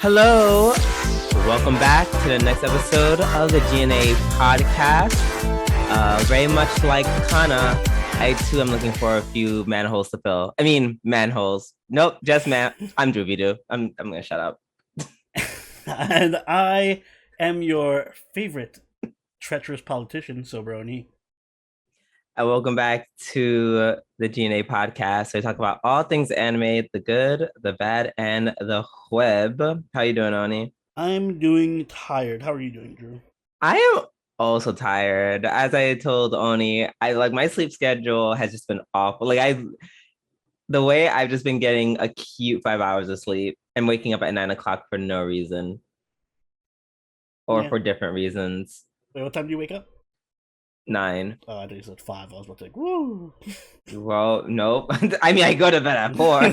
Hello, welcome back to the next episode of the G&A podcast. Very much like Kanna, I too am looking for a few manholes to fill. I mean, manholes. Nope, just man. I'm Droopy-Doo. I'm gonna shut up. And I am your favorite treacherous politician, Sobroni. And welcome back to the G&A podcast. So we talk about all things anime, the good, the bad, and the web. How you doing, Oni? I'm doing tired. How are you doing, Drew? I am also tired. As I told Oni, I like my sleep schedule has just been awful. The way I've just been getting a cute 5 hours of sleep and waking up at 9 o'clock for no reason. Or for different reasons. Wait, what time do you wake up? 9. Oh, I think you said 5. I was about to like, woo. Well, nope. I mean, I go to bed at 4. So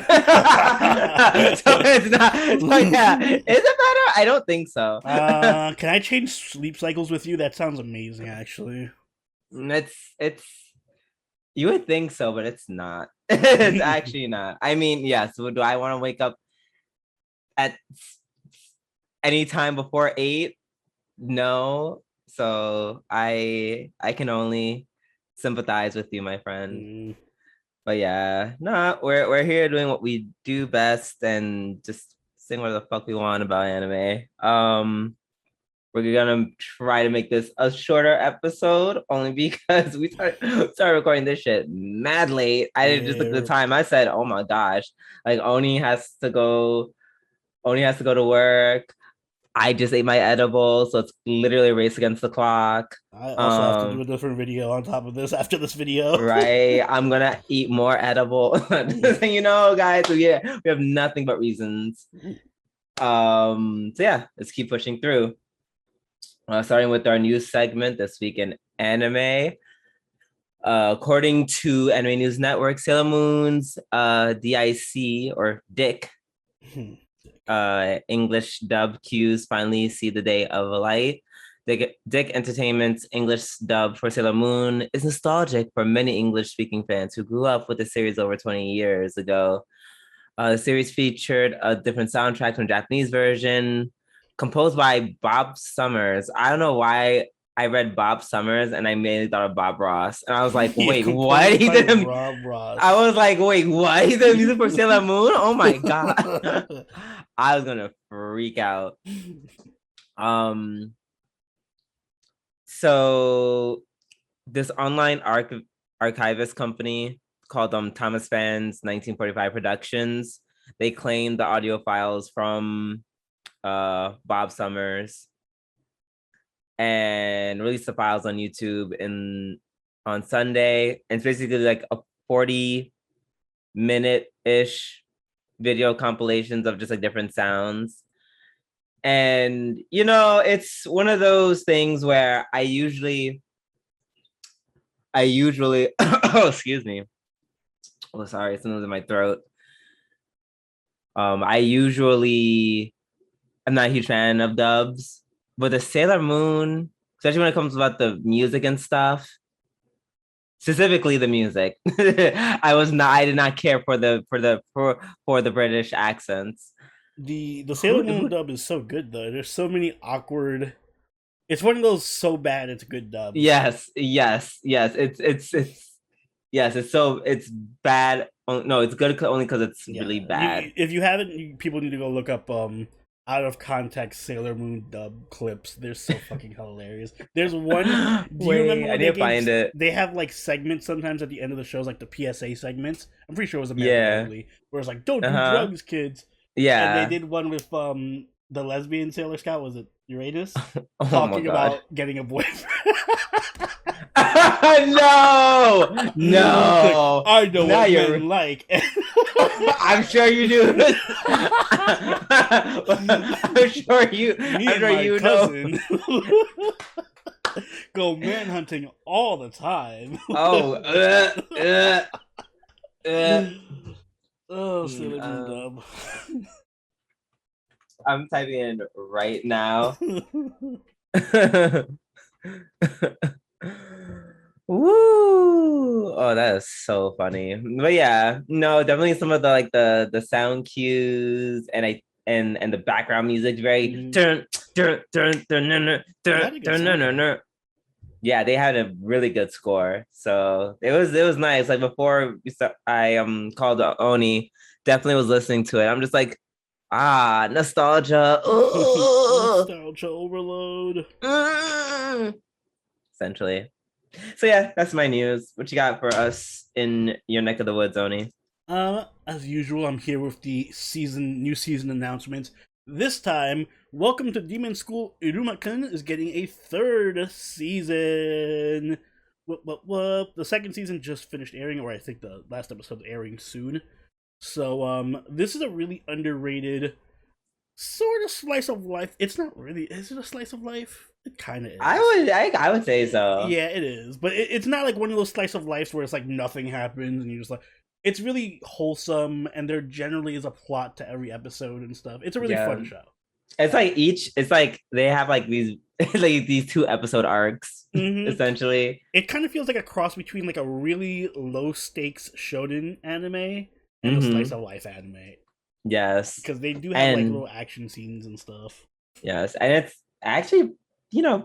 it's not. So yeah, is it better? I don't think so. Can I change sleep cycles with you? That sounds amazing, actually. It's. You would think so, but it's not. It's actually not. I mean, yes. Do I want to wake up at any time before 8? No. So I can only sympathize with you, my friend. But yeah, no, we're here doing what we do best and just saying what the fuck we want about anime. We're gonna try to make this a shorter episode only because we started recording this shit mad late. I didn't just look at the time. I said, oh my gosh, like Oni has to go to work. I just ate my edible, so it's literally a race against the clock. I also have to do a different video on top of this after this video. Right. I'm gonna eat more edible. You know, guys, we have nothing but reasons. So yeah, let's keep pushing through. Starting with our news segment this week in anime. According to Anime News Network, Sailor Moon's DIC or Dick. English dub cues finally see the day of light. Dick Entertainment's English dub for Sailor Moon is nostalgic for many English-speaking fans who grew up with the series over 20 years ago. The series featured a different soundtrack from the Japanese version, composed by Bob Summers. I don't know why I read Bob Summers and I mainly thought of Bob Ross. And I was like, wait, what? He did him. Rob Ross. I was like, wait, what? He did music for Sailor Moon? Oh my God. I was gonna freak out. So this online archivist company called Thomas Fann's 1945 Productions, they claimed the audio files from Bob Summers and released the files on YouTube on Sunday. And it's basically like a 40-minute-ish video compilations of just like different sounds. And you know, it's one of those things where I usually oh, excuse me. Oh, sorry, something's in my throat. I'm not a huge fan of dubs, but the Sailor Moon, especially when it comes about the music and stuff, specifically the music, I did not care for the British accents. The Sailor Moon dub is so good though. There's so many awkward. It's one of those so bad it's good dubs. Yes. It's bad. No, it's good only because it's really bad. If you haven't, people need to go look up out of context Sailor Moon dub clips. They're so fucking hilarious. There's one. Do you remember? I need to find it. They have like segments sometimes at the end of the shows, like the PSA segments. I'm pretty sure it was American only, where it's like, "Don't do drugs, kids." Yeah, and they did one with the lesbian Sailor Scout. Was it Uranus? Talking about getting a boyfriend. No. I know what men like. I'm sure you do. I'm sure you. Me and my cousin go manhunting all the time. Oh, Sailor Moon dub. I'm typing in right now. Woo! Oh, that is so funny. But yeah, no, definitely some of the sound cues, and and the background music very yeah, they had a really good score. So it was nice. Like before I called Oni, definitely was listening to it. I'm just like, nostalgia. Nostalgia overload. Essentially. So yeah, that's my news. What you got for us in your neck of the woods, Oni? As usual, I'm here with the new season announcements. This time, welcome to Demon School. Iruma-kun is getting a third season. What? The second season just finished airing, or I think the last episode is airing soon. So, this is a really underrated sort of slice of life. It's not really. Is it a slice of life? It kind of is. I would say so. Yeah, it is. But it's not like one of those slice of lives where it's like nothing happens and you're just like. It's really wholesome, and there generally is a plot to every episode and stuff. It's a really fun show. It's like they have like these like these 2-episode arcs, essentially. It kind of feels like a cross between like a really low stakes shonen anime and a slice of life anime. Yes, because they do have like little action scenes and stuff. Yes, and it's actually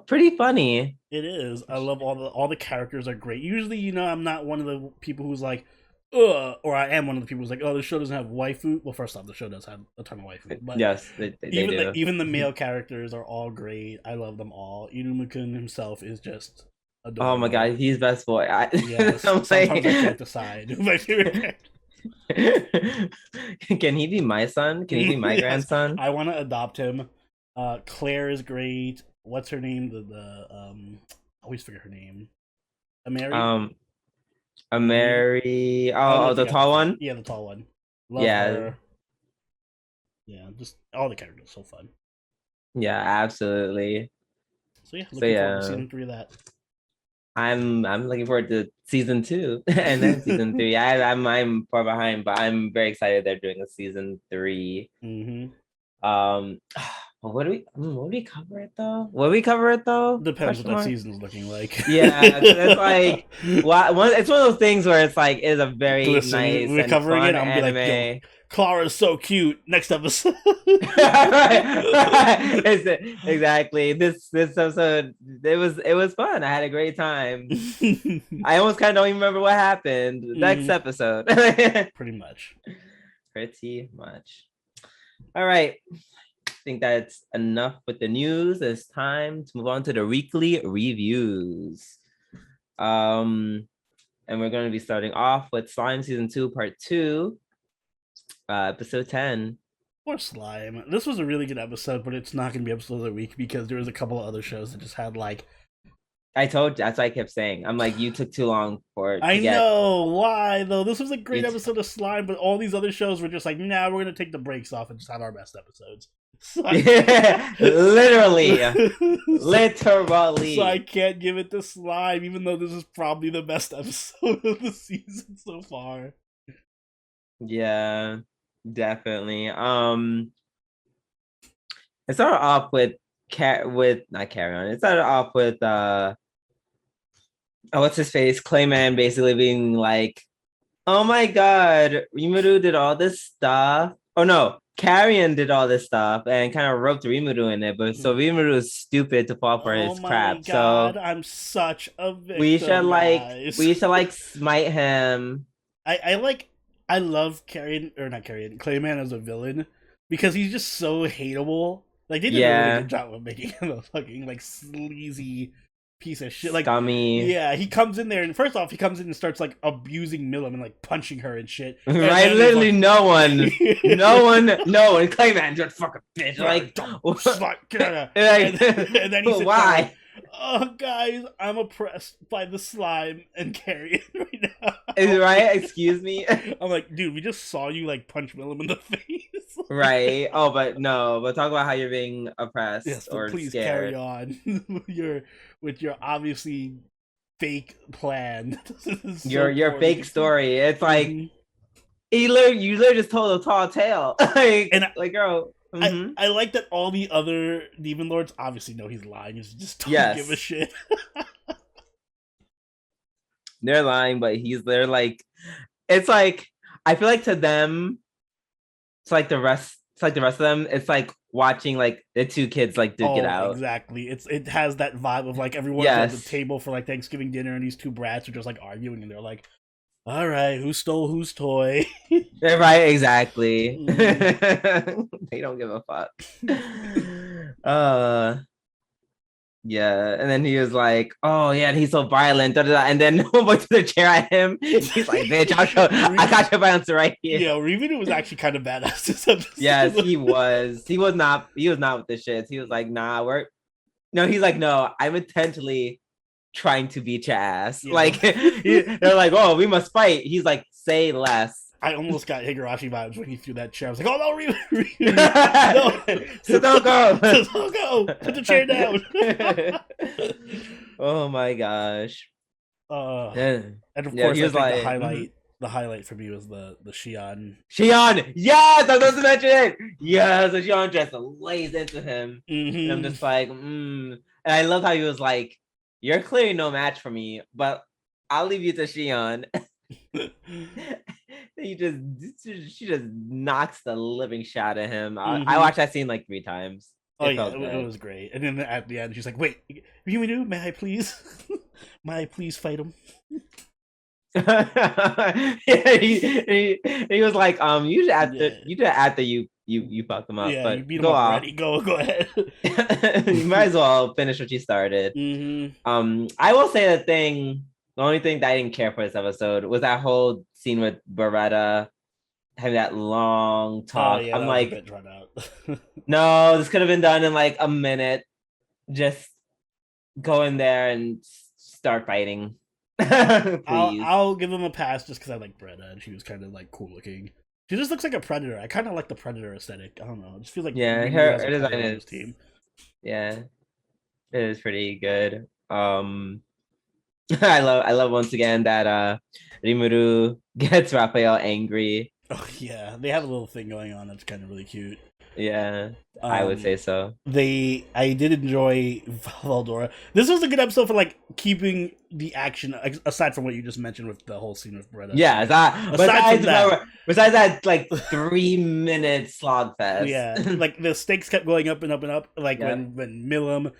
pretty funny. It is. I love all the characters are great. Usually, I'm not one of the people who's like, or I am one of the people who's like, oh, the show doesn't have waifu. Well, first off, the show does have a ton of waifu. But yes, they do. Even the male characters are all great. I love them all. Iruma-kun himself is just adorable. Oh my god, he's best boy. Yes, sometimes I can't decide who my favorite character. Can he be my son? Can he be my grandson? I want to adopt him. Claire is great. What's her name? I always forget her name. Mary. Oh, the tall one? Yeah, the tall one. Love her. Yeah, just all the characters so fun. Yeah, absolutely. So looking forward to season 3 of that. I'm looking forward to season 2 and then season 3. I'm far behind, but I'm very excited they're doing a season 3. What do we cover it though? Will we cover it though? Depends what that season's looking like. Yeah, it's like it's one of those things where it's like it's a very nice we're and covering fun it. I'm anime. Be like, Clara's so cute. Next episode. right. Exactly. This episode it was fun. I had a great time. I almost kind of don't even remember what happened. Next episode. Pretty much. All right. I think that's enough with the news. It's time to move on to the weekly reviews. And we're going to be starting off with Slime Season 2, Part 2, Episode 10. Poor Slime. This was a really good episode, but it's not going to be episode of the week because there was a couple of other shows that just had like... I told you, that's what I kept saying. I'm like, you took too long for it. I know, why though? This was a great episode of Slime, but all these other shows were just like, nah, we're going to take the breaks off and just have our best episodes. So Literally. So I can't give it to Slime, even though this is probably the best episode of the season so far. Yeah, definitely. It started off with not Carry On. It started off with what's his face? Clayman basically being like, oh my god, Rimuru did all this stuff. Oh no, Carrion did all this stuff and kind of roped Rimuru in it, but so Rimuru is stupid to fall for his crap. God, so I'm such a victim. We should smite him. I love Clayman as a villain because he's just so hateable. Like they did a really good job of making him a fucking like sleazy piece of shit. Like scummy. Yeah, he comes in there and first off he comes in and starts like abusing Milim and like punching her and shit. And right, literally like, no one. Clayman, you're fucking bitch. Like, get out of here. And then he why? Like, oh, guys, I'm oppressed by the slime and Carrion right now. Right? Excuse me? I'm like, dude, we just saw you, like, punch Milim in the face. Right. Oh, but talk about how you're being oppressed or please scared. Carry on with your obviously fake plan. Your fake story. It's like, you literally just told a tall tale. Girl... Mm-hmm. I like that all the other demon lords obviously know he's lying. He just don't give a shit. They're lying, but they're like, it's like, I feel like to them, it's like the rest it's like the rest of them. It's like watching like the two kids like duke it out. Exactly. It has that vibe of like everyone's at the table for like Thanksgiving dinner, and these two brats are just like arguing, and they're like, "All right, who stole whose toy?" Right, exactly. They don't give a fuck. Yeah, and then he was like, "Oh yeah, and he's so violent." Da, da, da. And then one boy threw the chair at him. He's like, "Bitch, I got your bouncer right here." Yeah, Rimuru was actually kind of badass this episode. Yes, he was. He was not with the shits. He was like, "Nah, he's like, "No, I'm intentionally trying to beat your ass." Yeah. Like they're like, "Oh, we must fight." He's like, "Say less." I almost got Higurashi vibes when he threw that chair. I was like, "Oh no, Rimuru, no, so don't go, don't go, put the chair down." Oh my gosh. And of course, I think the highlight for me was the Shion. Yes, I was to mention it. Yes, the Shion just lays into him. And I'm just like, And I love how he was like, "You're clearly no match for me, but I'll leave you to Shion." She just knocks the living shit out of him. I watched that scene like 3 times. It was great. And then at the end, she's like, "Wait, Rimuru, may I please fight him?" Yeah, he was like, you should after you fucked him up. Yeah, but you beat him up already. Go ahead. You might as well finish what you started. I will say the only thing that I didn't care for this episode was that whole scene with Beretta having that long talk. I'm like, no, this could have been done in like a minute. Just go in there and start fighting. Please. I'll give him a pass just because I like Beretta and she was kind of like cool looking. She just looks like a predator. I kind of like the predator aesthetic. I don't know. It just feels like her design is team. Yeah, it is pretty good. I love once again that Rimuru gets Raphael angry. Oh yeah, they have a little thing going on that's kind of really cute. Yeah, I would say so. I did enjoy Valdora. This was a good episode for like keeping the action aside from what you just mentioned with the whole scene with Beretta. Yeah, besides that like 3-minute slogfest. Yeah, like the stakes kept going up and up and up. Like when Milim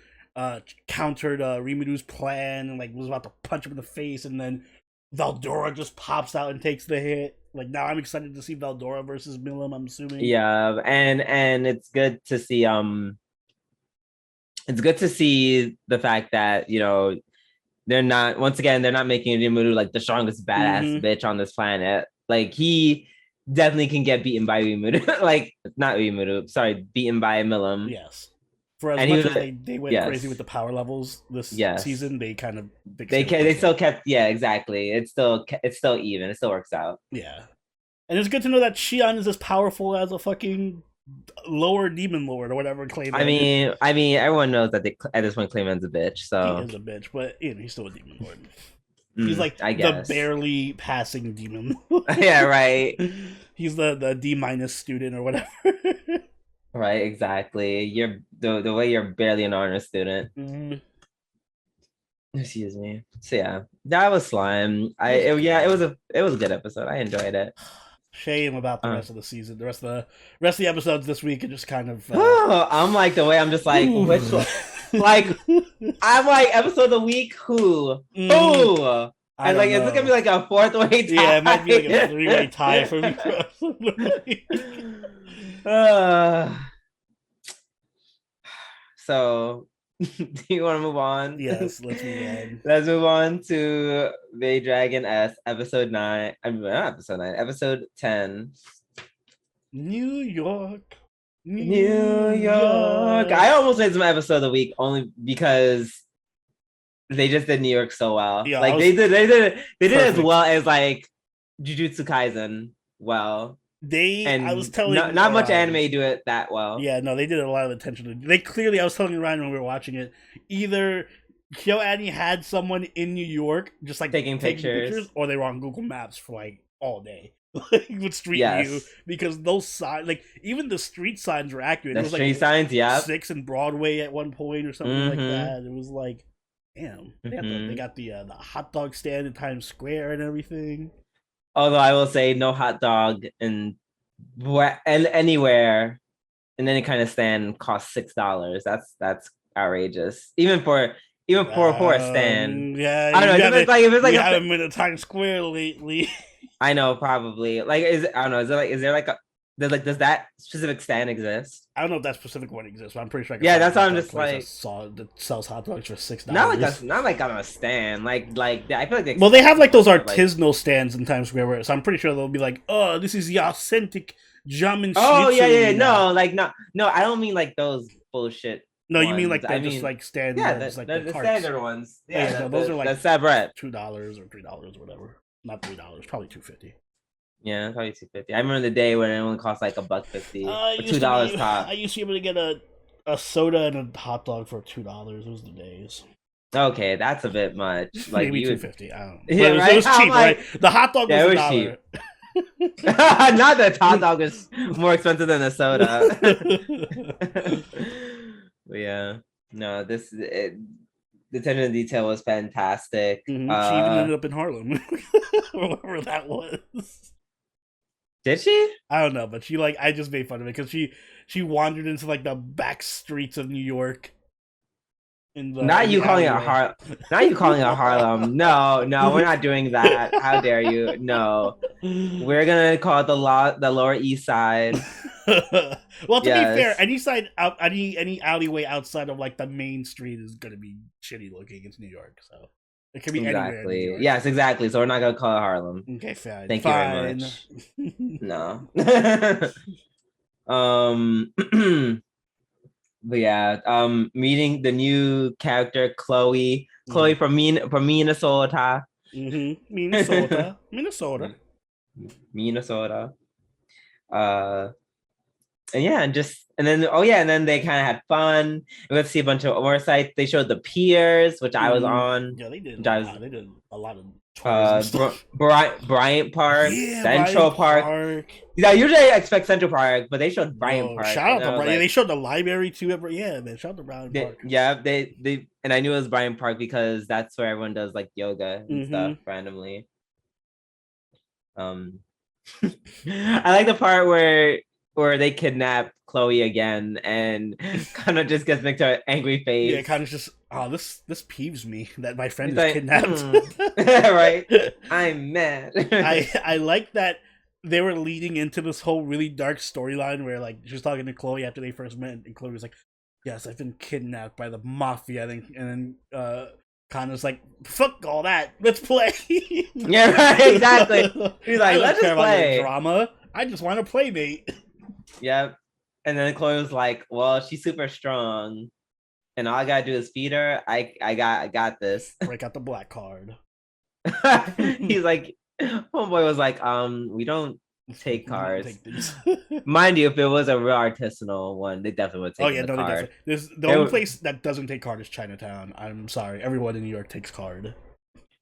countered Rimuru's plan and like was about to punch him in the face, and then Valdora just pops out and takes the hit. Like now I'm excited to see Valdora versus Milim, I'm assuming. Yeah, and it's good to see the fact that, you know, they're not making Rimuru like the strongest badass bitch on this planet. Like he definitely can get beaten by Rimuru. Like not Rimuru, sorry, beaten by Milim. Yes. For as much as they went crazy with the power levels this season, they kind of they still kept exactly. It's still even. It still works out. Yeah, and it's good to know that Shion is as powerful as a fucking lower demon lord or whatever claim. I mean, everyone knows that they at this point Clayman's a bitch. So he is a bitch, but you know he's still a demon lord. He's like the barely passing demon. Yeah, right. He's the D- student or whatever. Right, exactly. You're the way you're barely an honor student. Excuse me. So yeah, that was Slime. It was a good episode. I enjoyed it. Shame about the rest of the season. The rest of the episodes this week are just kind of. I'm like the way I'm just like which one? Like I'm like episode of the week. Who? Who? And like, is it gonna be like a 4th way tie? Yeah, it might be like a 3-way tie for me. So, do you want to move on? Yes, let's move on. Let's move on to Maidragon S, episode 9. I mean, not episode 9, episode 10. New York. I almost made some episode of the week only because they just did New York so well. Yeah, like they did as well as like Jujutsu Kaisen well. I was telling you, not much anime do it that well. Yeah, no, they did a lot of attention. They clearly, I was telling you, Ryan, when we were watching it, either KyoAni had someone in New York just like taking pictures, or they were on Google Maps for like all day. With Street View, because those signs, like even the street signs were accurate. The it was street like signs, 6 and Broadway at one point or something like that. It was like, damn, they got the hot dog stand in Times Square and everything. Although I will say, no hot dog anywhere and any kind of stand costs $6. That's outrageous. Even for a stand. Yeah, I don't know. If it's like you haven't been to Times Square lately. I know, probably. Like, I don't know. Is there like a does that specific stand exist? I don't know if that specific one exists, but I'm pretty sure. That's why I'm just like that sells hot dogs for $6. Not like on a stand. Like I feel like well, they have like those artisanal stands in Times Square, so I'm pretty sure they'll be like, oh, this is the authentic German. Oh yeah. No, I don't mean like those bullshit. No, you mean like just like standard. Yeah, like the standard ones. Yeah, those are like that's that bread. $2 or $3 or whatever. Not $3, probably $2.50. Yeah, probably $2.50. I remember the day when it only cost like $1.50 or $2 top. I used to be able to get a soda and a hot dog for $2. Those were the days. Okay, that's a bit much. Like maybe $2.50. I don't know. Yeah, it was cheap, right? The hot dog was $1. Cheap. Not that hot dog is more expensive than a soda. But yeah, no, the attention to detail was fantastic. She even ended up in Harlem, wherever that was. Did she? I don't know, but she I just made fun of it because she wandered into like the back streets of New York. Not you calling it Harlem. No, we're not doing that. How dare you? No, we're gonna call it the Lower East Side. Well, to be fair, any alleyway outside of like the main street is gonna be shitty looking. It's New York, so it can be anywhere. Exactly. Yes, exactly. So we're not gonna call it Harlem. Okay, fine. Thank you very much. No. But yeah, meeting the new character Chloe from Minnesota. Minnesota. And then they kind of had fun. We got to see a bunch of more sites. They showed the piers, which I was on. Yeah, they did. They did a lot of Bryant Park, Central Park. Yeah, usually I expect Central Park, but they showed Bryant Park. Shout out to Bryant. They showed the library too. Yeah, man. Shout out to Bryant Park. Yeah, they and I knew it was Bryant Park because that's where everyone does like yoga and stuff randomly. I like the part where they kidnap Chloe again and Kanna just gets make her angry face. Yeah, Kanna's just, this peeves me that my friend is kidnapped. Right? I'm mad. I like that they were leading into this whole really dark storyline where like she was talking to Chloe after they first met, and Chloe was like, yes, I've been kidnapped by the mafia, I think, and then Kanna's like, fuck all that, let's play. Yeah, right, exactly. He's like, let's just play. Drama. I just want to play, mate. Yep. And then Chloe was like, well, she's super strong, and all I gotta do is feed her. I got this. Break out the black card. He's like, homeboy was like, we don't take cards. Mind you, if it was a real artisanal one, they definitely would take the card. The only place that doesn't take card is Chinatown. I'm sorry, everyone in New York takes card.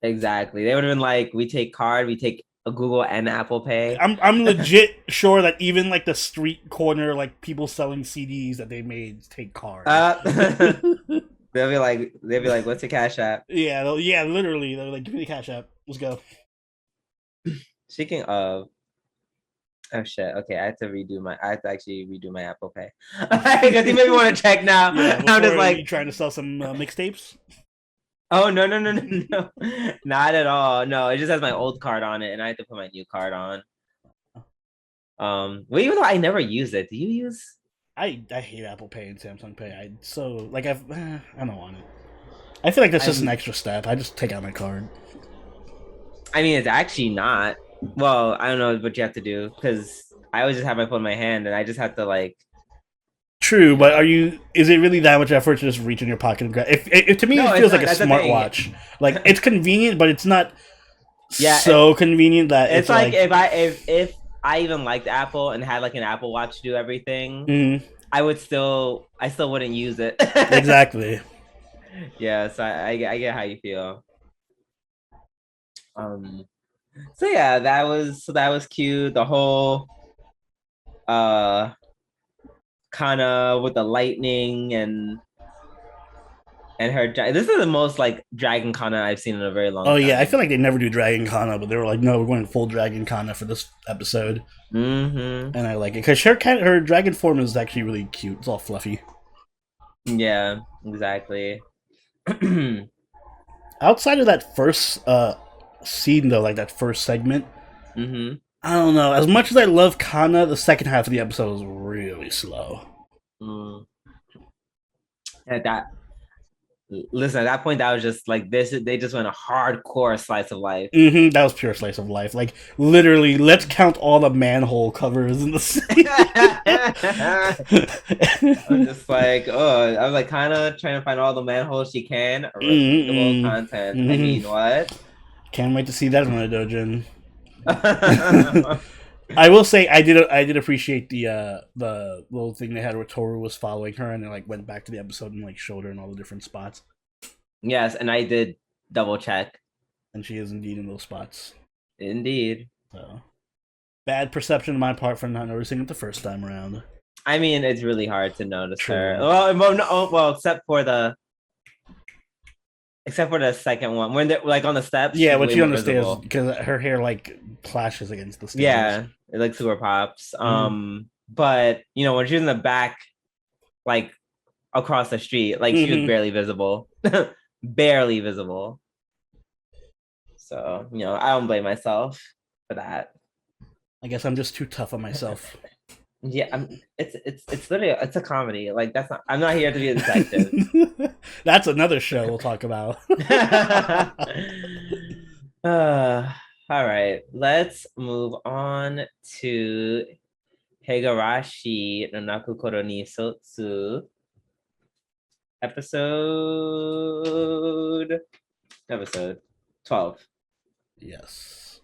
Exactly. They would have been like, we take card, we take a Google and Apple Pay. I'm legit sure that even like the street corner, like people selling CDs that they made take cards. They'll be like, what's your Cash App? Yeah, literally. They're like, give me the Cash App. Let's go. Speaking of, oh shit. Okay, I have to actually redo my Apple Pay because you maybe want to check now. Yeah, I'm just like, you trying to sell some mixtapes. Oh no, not at all. No, it just has my old card on it, and I have to put my new card on. Well, even though I never use it, do you use? I hate Apple Pay and Samsung Pay. I don't want it. I feel like that's just an extra step. I just take out my card. I mean, it's actually not. Well, I don't know what you have to do because I always just have my phone in my hand, and I just have to like. True, but is it really that much effort to just reach in your pocket and grab? If to me, it feels like a smartwatch. Like, it's convenient, but it's not so convenient that it's like if I even liked Apple and had like an Apple Watch to do everything, I still wouldn't use it. Exactly. Yeah, so I get how you feel. So yeah, that was cute. The whole Kanna with the lightning and And this is the most like Dragon Kanna I've seen in a very long time. Oh yeah, I feel like they never do Dragon Kanna, but they were like, no, we're going full Dragon Kanna for this episode. And I like it because her dragon form is actually really cute. It's all fluffy. Yeah, exactly. Outside of that first scene though, like that first segment, I don't know. As much as I love Kanna, the second half of the episode was really slow. At that, listen, at that point, that was just like this. They just went a hardcore slice of life. That was pure slice of life. Like literally, let's count all the manhole covers in the scene. I'm just like, I was like kind of trying to find all the manholes she can. Relatable content. I mean, what? Can't wait to see that on the doujin. I will say I did appreciate the little thing they had where Toru was following her and they like went back to the episode and like showed her in all the different spots. Yes, and I did double check. And she is indeed in those spots. Indeed. So bad perception on my part for not noticing it the first time around. I mean, it's really hard to notice her. Well, except for the second one when they're like on the steps. Yeah, what you understand because her hair like clashes against the stairs. Yeah, it like super pops. But you know when she was in the back, like across the street, like she was barely visible, barely visible. So you know, I don't blame myself for that. I guess I'm just too tough on myself. Yeah, it's literally it's a comedy. Like that's not. I'm not here to be a detective. That's another show we'll talk about. All right, let's move on to Higurashi no Nakukoro ni Sotsu episode 12. Yes.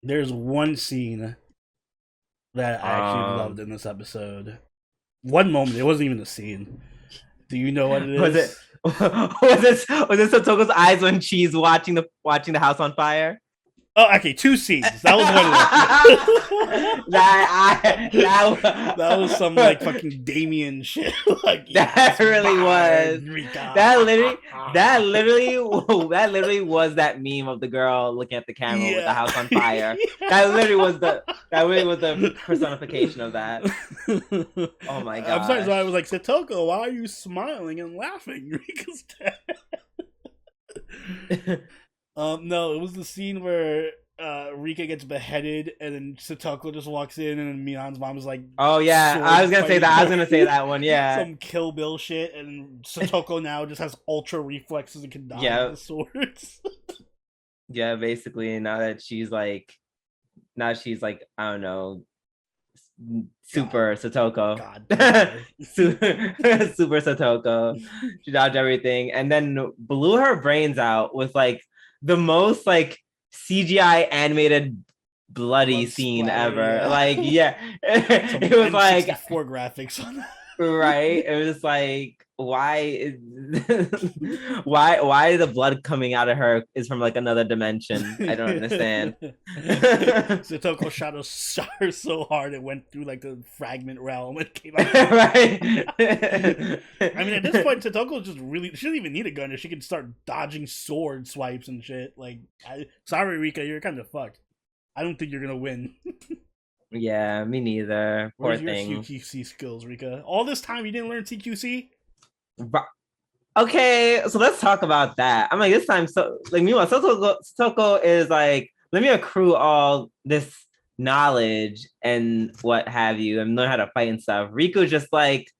There's one scene that I actually loved in this episode. One moment, it wasn't even a scene. Do you know what it is? Was it Sotoko's eyes when she's watching the house on fire? Oh, okay, two scenes. That was one of them. that was some like fucking Damien shit. Like, that really was. That literally was that meme of the girl looking at the camera with the house on fire. That literally was the personification of that. Oh my god! I'm sorry, so I was like, Satoko, why are you smiling and laughing? Rika's dead. No, it was the scene where Rika gets beheaded and then Satoko just walks in and then Mion's mom is like, oh yeah, I was gonna say that one, yeah. Some Kill Bill shit, and Satoko now just has ultra reflexes and can dodge the swords. Yeah, basically now she's like I don't know, super Satoko. Super Satoko. She dodged everything and then blew her brains out with like the most like CGI animated bloody scene ever. Like it was like N64 graphics on that. Right? It was like why the blood coming out of her is from like another dimension. I don't understand. Satoko shot her so hard it went through like the fragment realm and came out. Right. I mean, at this point, Satoko just really she doesn't even need a gun. She can start dodging sword swipes and shit. Like, sorry, Rika, you're kind of fucked. I don't think you're gonna win. Yeah, me neither. Poor thing. Where's your CQC skills, Rika? All this time you didn't learn CQC? Okay, so let's talk about that. I'm like, this time, so like, meanwhile, Satoko is like, let me accrue all this knowledge and what have you, and learn how to fight and stuff. Riku's just like,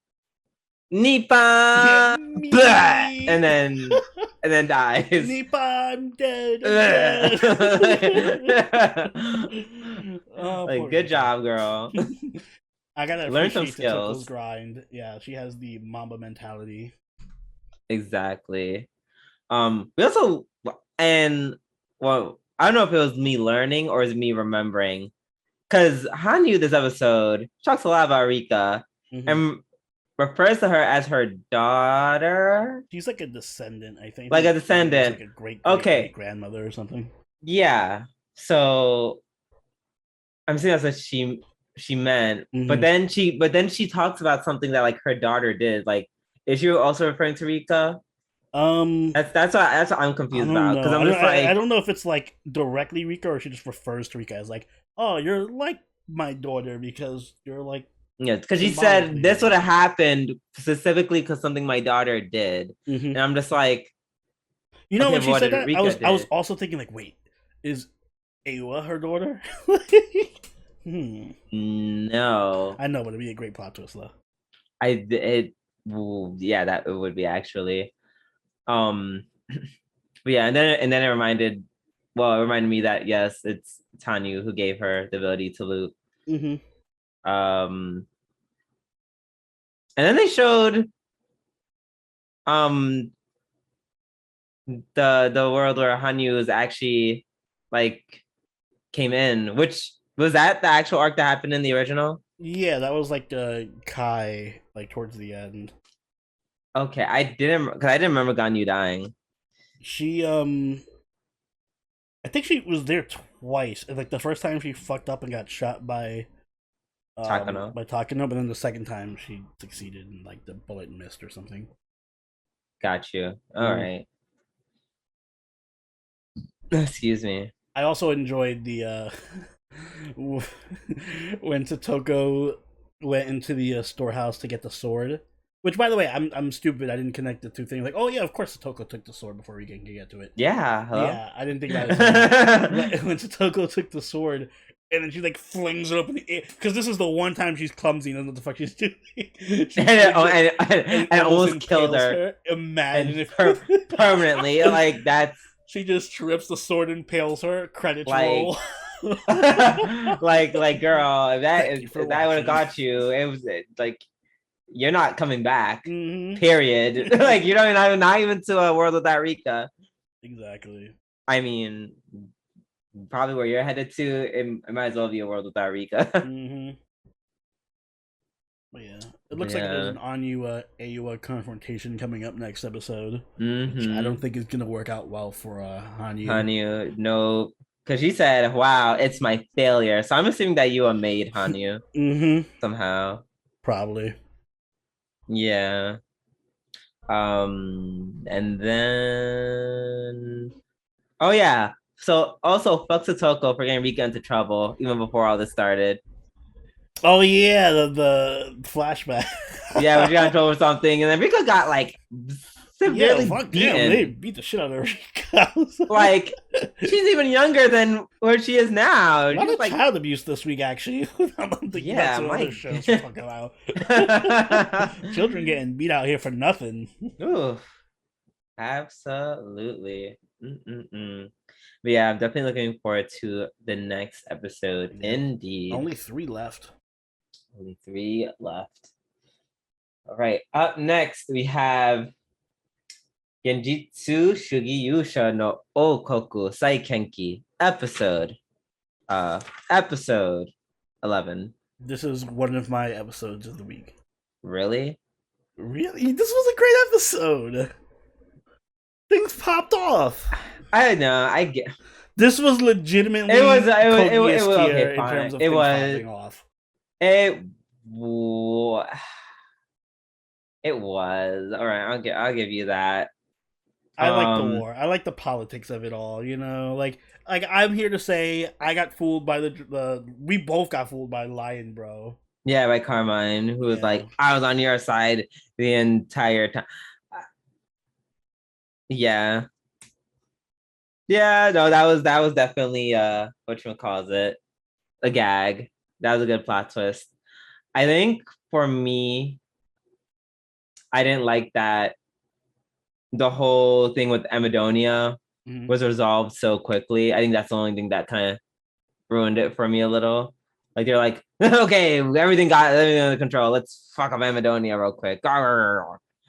Nipa, and then dies. Nipa, I'm dead. Like, good job, girl. I gotta learn some skills. Grind. Yeah, she has the Mamba mentality. Exactly. We also I don't know if it was me learning or is me remembering, because Han knew this episode talks a lot about Rika and refers to her as her daughter. She's like a descendant, I think. Like a descendant. Like a great grandmother or something. Yeah. So I'm saying that's what she meant. But then she talks about something that like her daughter did. Like, is she also referring to Rika? That's what I'm confused about because I'm just I like don't know if it's like directly Rika or she just refers to Rika as like, oh, you're like my daughter because you're like yeah, because she said symbolically this her would have daughter. happened specifically because something my daughter did, Mm-hmm. and I'm just like, You know, okay, when but she what said did that, Rika I was did? also thinking like, wait, is Awa her daughter? No, I know, but it'd be a great plot twist though. yeah, that it would be actually. Um, but yeah, and then it reminded me that yes, it's Tanyu who gave her the ability to loop. Mm-hmm. Um, and then they showed um the world where Hanyu is actually like came in, which was that the actual arc that happened in the original? Yeah, that was like Kai, like towards the end. Okay, I didn't remember Ganyu dying. She I think she was there twice. Like the first time she fucked up and got shot Takano. by Takano, but then the second time she succeeded and like the bullet missed or something. Got you. All Mm. right. Excuse me. I also enjoyed the when Totoko went into the storehouse to get the sword. Which, by the way, I'm stupid. I didn't connect the two things. Like, oh yeah, of course Totoko took the sword before we can get to it. Yeah, hello. Yeah, I didn't think about it. When Totoko took the sword, and then she like flings it up in the air because this is the one time she's clumsy and doesn't know what the fuck she's doing. She and almost killed her. Imagine if permanently like that's she just trips the sword and impales her. Credits like roll. like girl, if Thank you if that would have got you, it was like you're not coming back. Mm-hmm. Period. Like you don't not even to a world without Rika. Exactly. I mean, probably where you're headed to, it might as well be a world without Rika. Mm-hmm. But yeah, it looks like there's an Anu Aua confrontation coming up next episode, which I don't think is gonna work out well for Hanyu. Hanyu, no, because she said, "Wow, it's my failure." So I'm assuming that you made Hanyu somehow. Probably. Yeah. And then oh yeah. So also fuck Satoko for getting Rika into trouble even before all this started. Oh yeah, the flashback. Yeah, we got in trouble with something, and then Rika got like severely beaten. Damn, they beat the shit out of Rika. Like she's even younger than where she is now. A lot of like child abuse this week, actually. Yeah, my shows fucking out. Children getting beat out here for nothing. Ooh, absolutely. Mm-mm-mm. But yeah, I'm definitely looking forward to the next episode. Yeah. Indeed. Only 3 left. Only 3 left. All right. Up next, we have Genjitsu Shugi Yuusha no Okoku Saikenki episode 11. This is one of my episodes of the week. Really? Really? This was a great episode. Things popped off. I know. I get. This was legitimately. It was okay, in terms of it things was popping off. It was all right. I'll give you that. I like the war. I like the politics of it all. You know, like I'm here to say I got fooled by the. We both got fooled by Lion, bro. Yeah, by Carmine, who was like, I was on your side the entire time. Yeah. Yeah, no, that was definitely whatchamacallit, a gag. That was a good plot twist. I think for me, I didn't like that the whole thing with Amadonia was resolved so quickly. I think that's the only thing that kind of ruined it for me a little. Like they're like, okay, everything under control. Let's fuck up Amadonia real quick.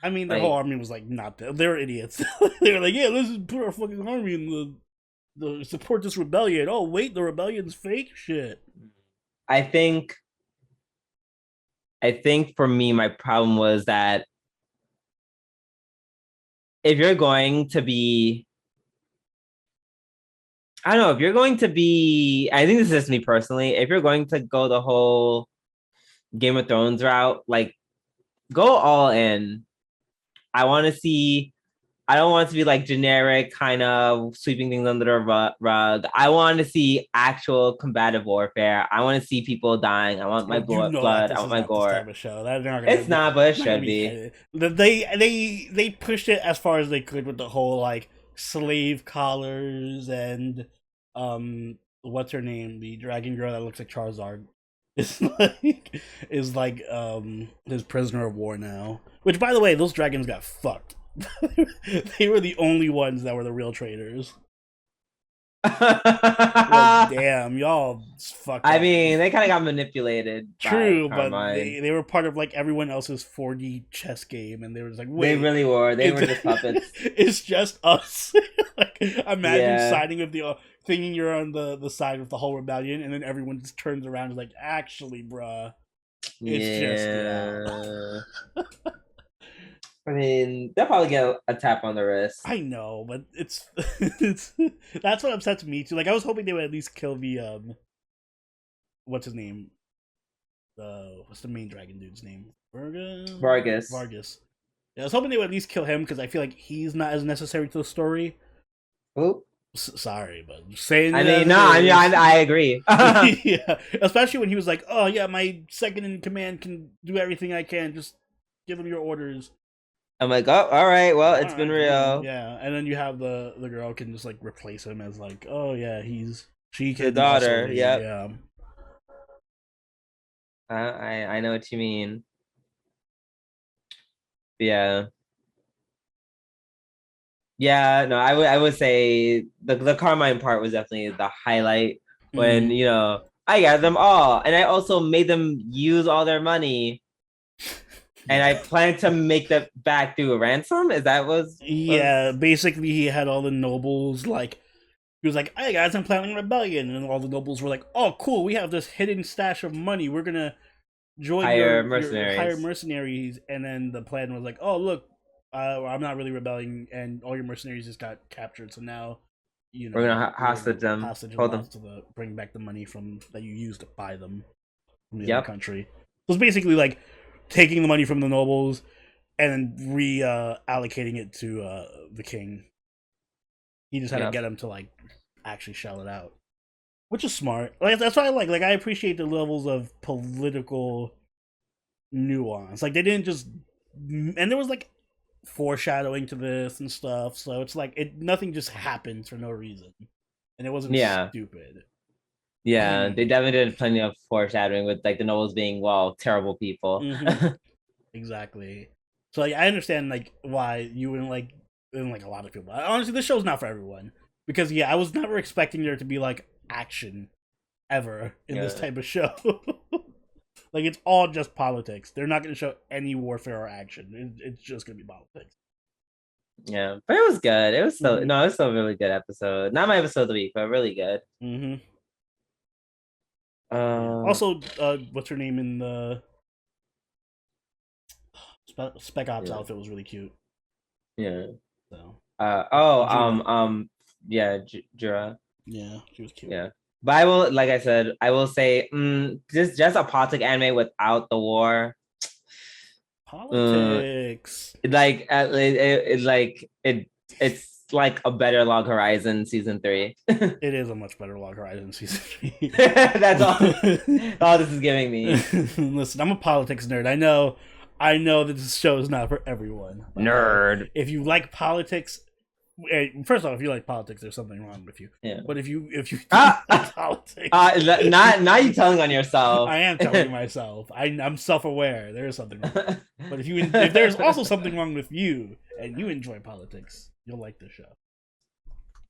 I mean, the whole army was like, not that. They're idiots. They were like, yeah, let's just put our fucking army in the support this rebellion. Oh, wait, the rebellion's fake? Shit. I think for me, my problem was that if you're going to be, I don't know, if you're going to be, I think this is just me personally, if you're going to go the whole Game of Thrones route, like, go all in. I want to see I don't want it to be like generic kind of sweeping things under the rug. I want to see actual combative warfare. I want to see people dying. I want my blood. I want my gore. Type of show. It's not, but it should be. They pushed it as far as they could with the whole like slave collars and what's her name, the dragon girl that looks like Charizard is like his prisoner of war now. Which, by the way, those dragons got fucked. They were the only ones that were the real traitors. Like, damn, y'all fucked up. I mean, they kind of got manipulated. True, but they were part of like everyone else's 4D chess game, and they were just like, wait, they really were. They were just puppets. It's just us. Like, imagine siding with the thinking you're on the side with the whole rebellion, and then everyone just turns around and is like, actually, bruh, it's just. I mean, they'll probably get a tap on the wrist. I know, but it's that's what upsets me too. Like, I was hoping they would at least kill the what's his name? What's the main dragon dude's name? Vargas. Yeah, I was hoping they would at least kill him because I feel like he's not as necessary to the story. Who? Sorry, but saying. I mean, I agree. Yeah, especially when he was like, "Oh yeah, my second in command can do everything I can. Just give him your orders." I'm like, oh, all right. Well, it's been real. Yeah, and then you have the girl can just like replace him as like, oh yeah, she can the daughter. Yep. Yeah. I know what you mean. Yeah. Yeah. No, I would say the Carmine part was definitely the highlight when I got them all, and I also made them use all their money. And I plan to make that back through a ransom? Is that Yeah, basically he had all the nobles, like, he was like, hey guys, I'm planning a rebellion. And all the nobles were like, oh cool, we have this hidden stash of money. We're gonna join hire mercenaries. And then the plan was like, oh look, I'm not really rebelling, and all your mercenaries just got captured. So now, we're gonna hostage them. Hold them. To bring back the money that you used to buy them from the other country. So it's basically like taking the money from the nobles and then reallocating it to the king. He just had to get him to like actually shell it out, which is smart. Like, that's what I like. Like, I appreciate the levels of political nuance. Like, they didn't just, and there was like foreshadowing to this and stuff. So it's like nothing just happens for no reason, and it wasn't stupid. Yeah, they definitely did plenty of foreshadowing with like the nobles being terrible people. Exactly. So like, I understand like why you wouldn't like a lot of people. Honestly, this show's not for everyone because I was never expecting there to be like action ever in this type of show. Like, it's all just politics. They're not going to show any warfare or action. It's just going to be politics. Yeah, but it was good. It was still it was still a really good episode. Not my episode of the week, but really good. Also, what's her name in the Spec Ops outfit was really cute. Yeah. So. Jura. Yeah, she was cute. Yeah, but I will, like I said, I will say, just a politics anime without the war. Politics. It's like a better Log Horizon season 3. It is a much better Log Horizon season 3. That's all this is giving me. Listen, I'm a politics nerd. I know that this show is not for everyone. Nerd. If you like politics, first off, if you like politics, there's something wrong with you. Yeah. But if you like politics, not you telling on yourself. I am telling myself. I'm self-aware. There is something wrong. But if there's also something wrong with you and you enjoy politics, you'll like this show.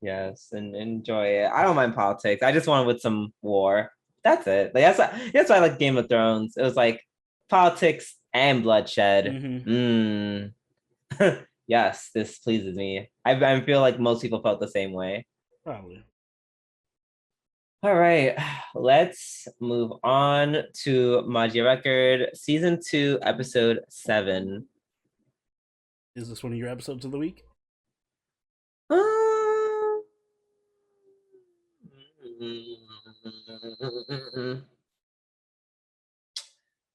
Yes, and enjoy it. I don't mind politics. I just want with some war. That's it. Like, that's why I like Game of Thrones. It was like politics and bloodshed. Yes, this pleases me. I feel like most people felt the same way. Probably. All right, let's move on to Magia Record Season 2, Episode 7. Is this one of your episodes of the week? I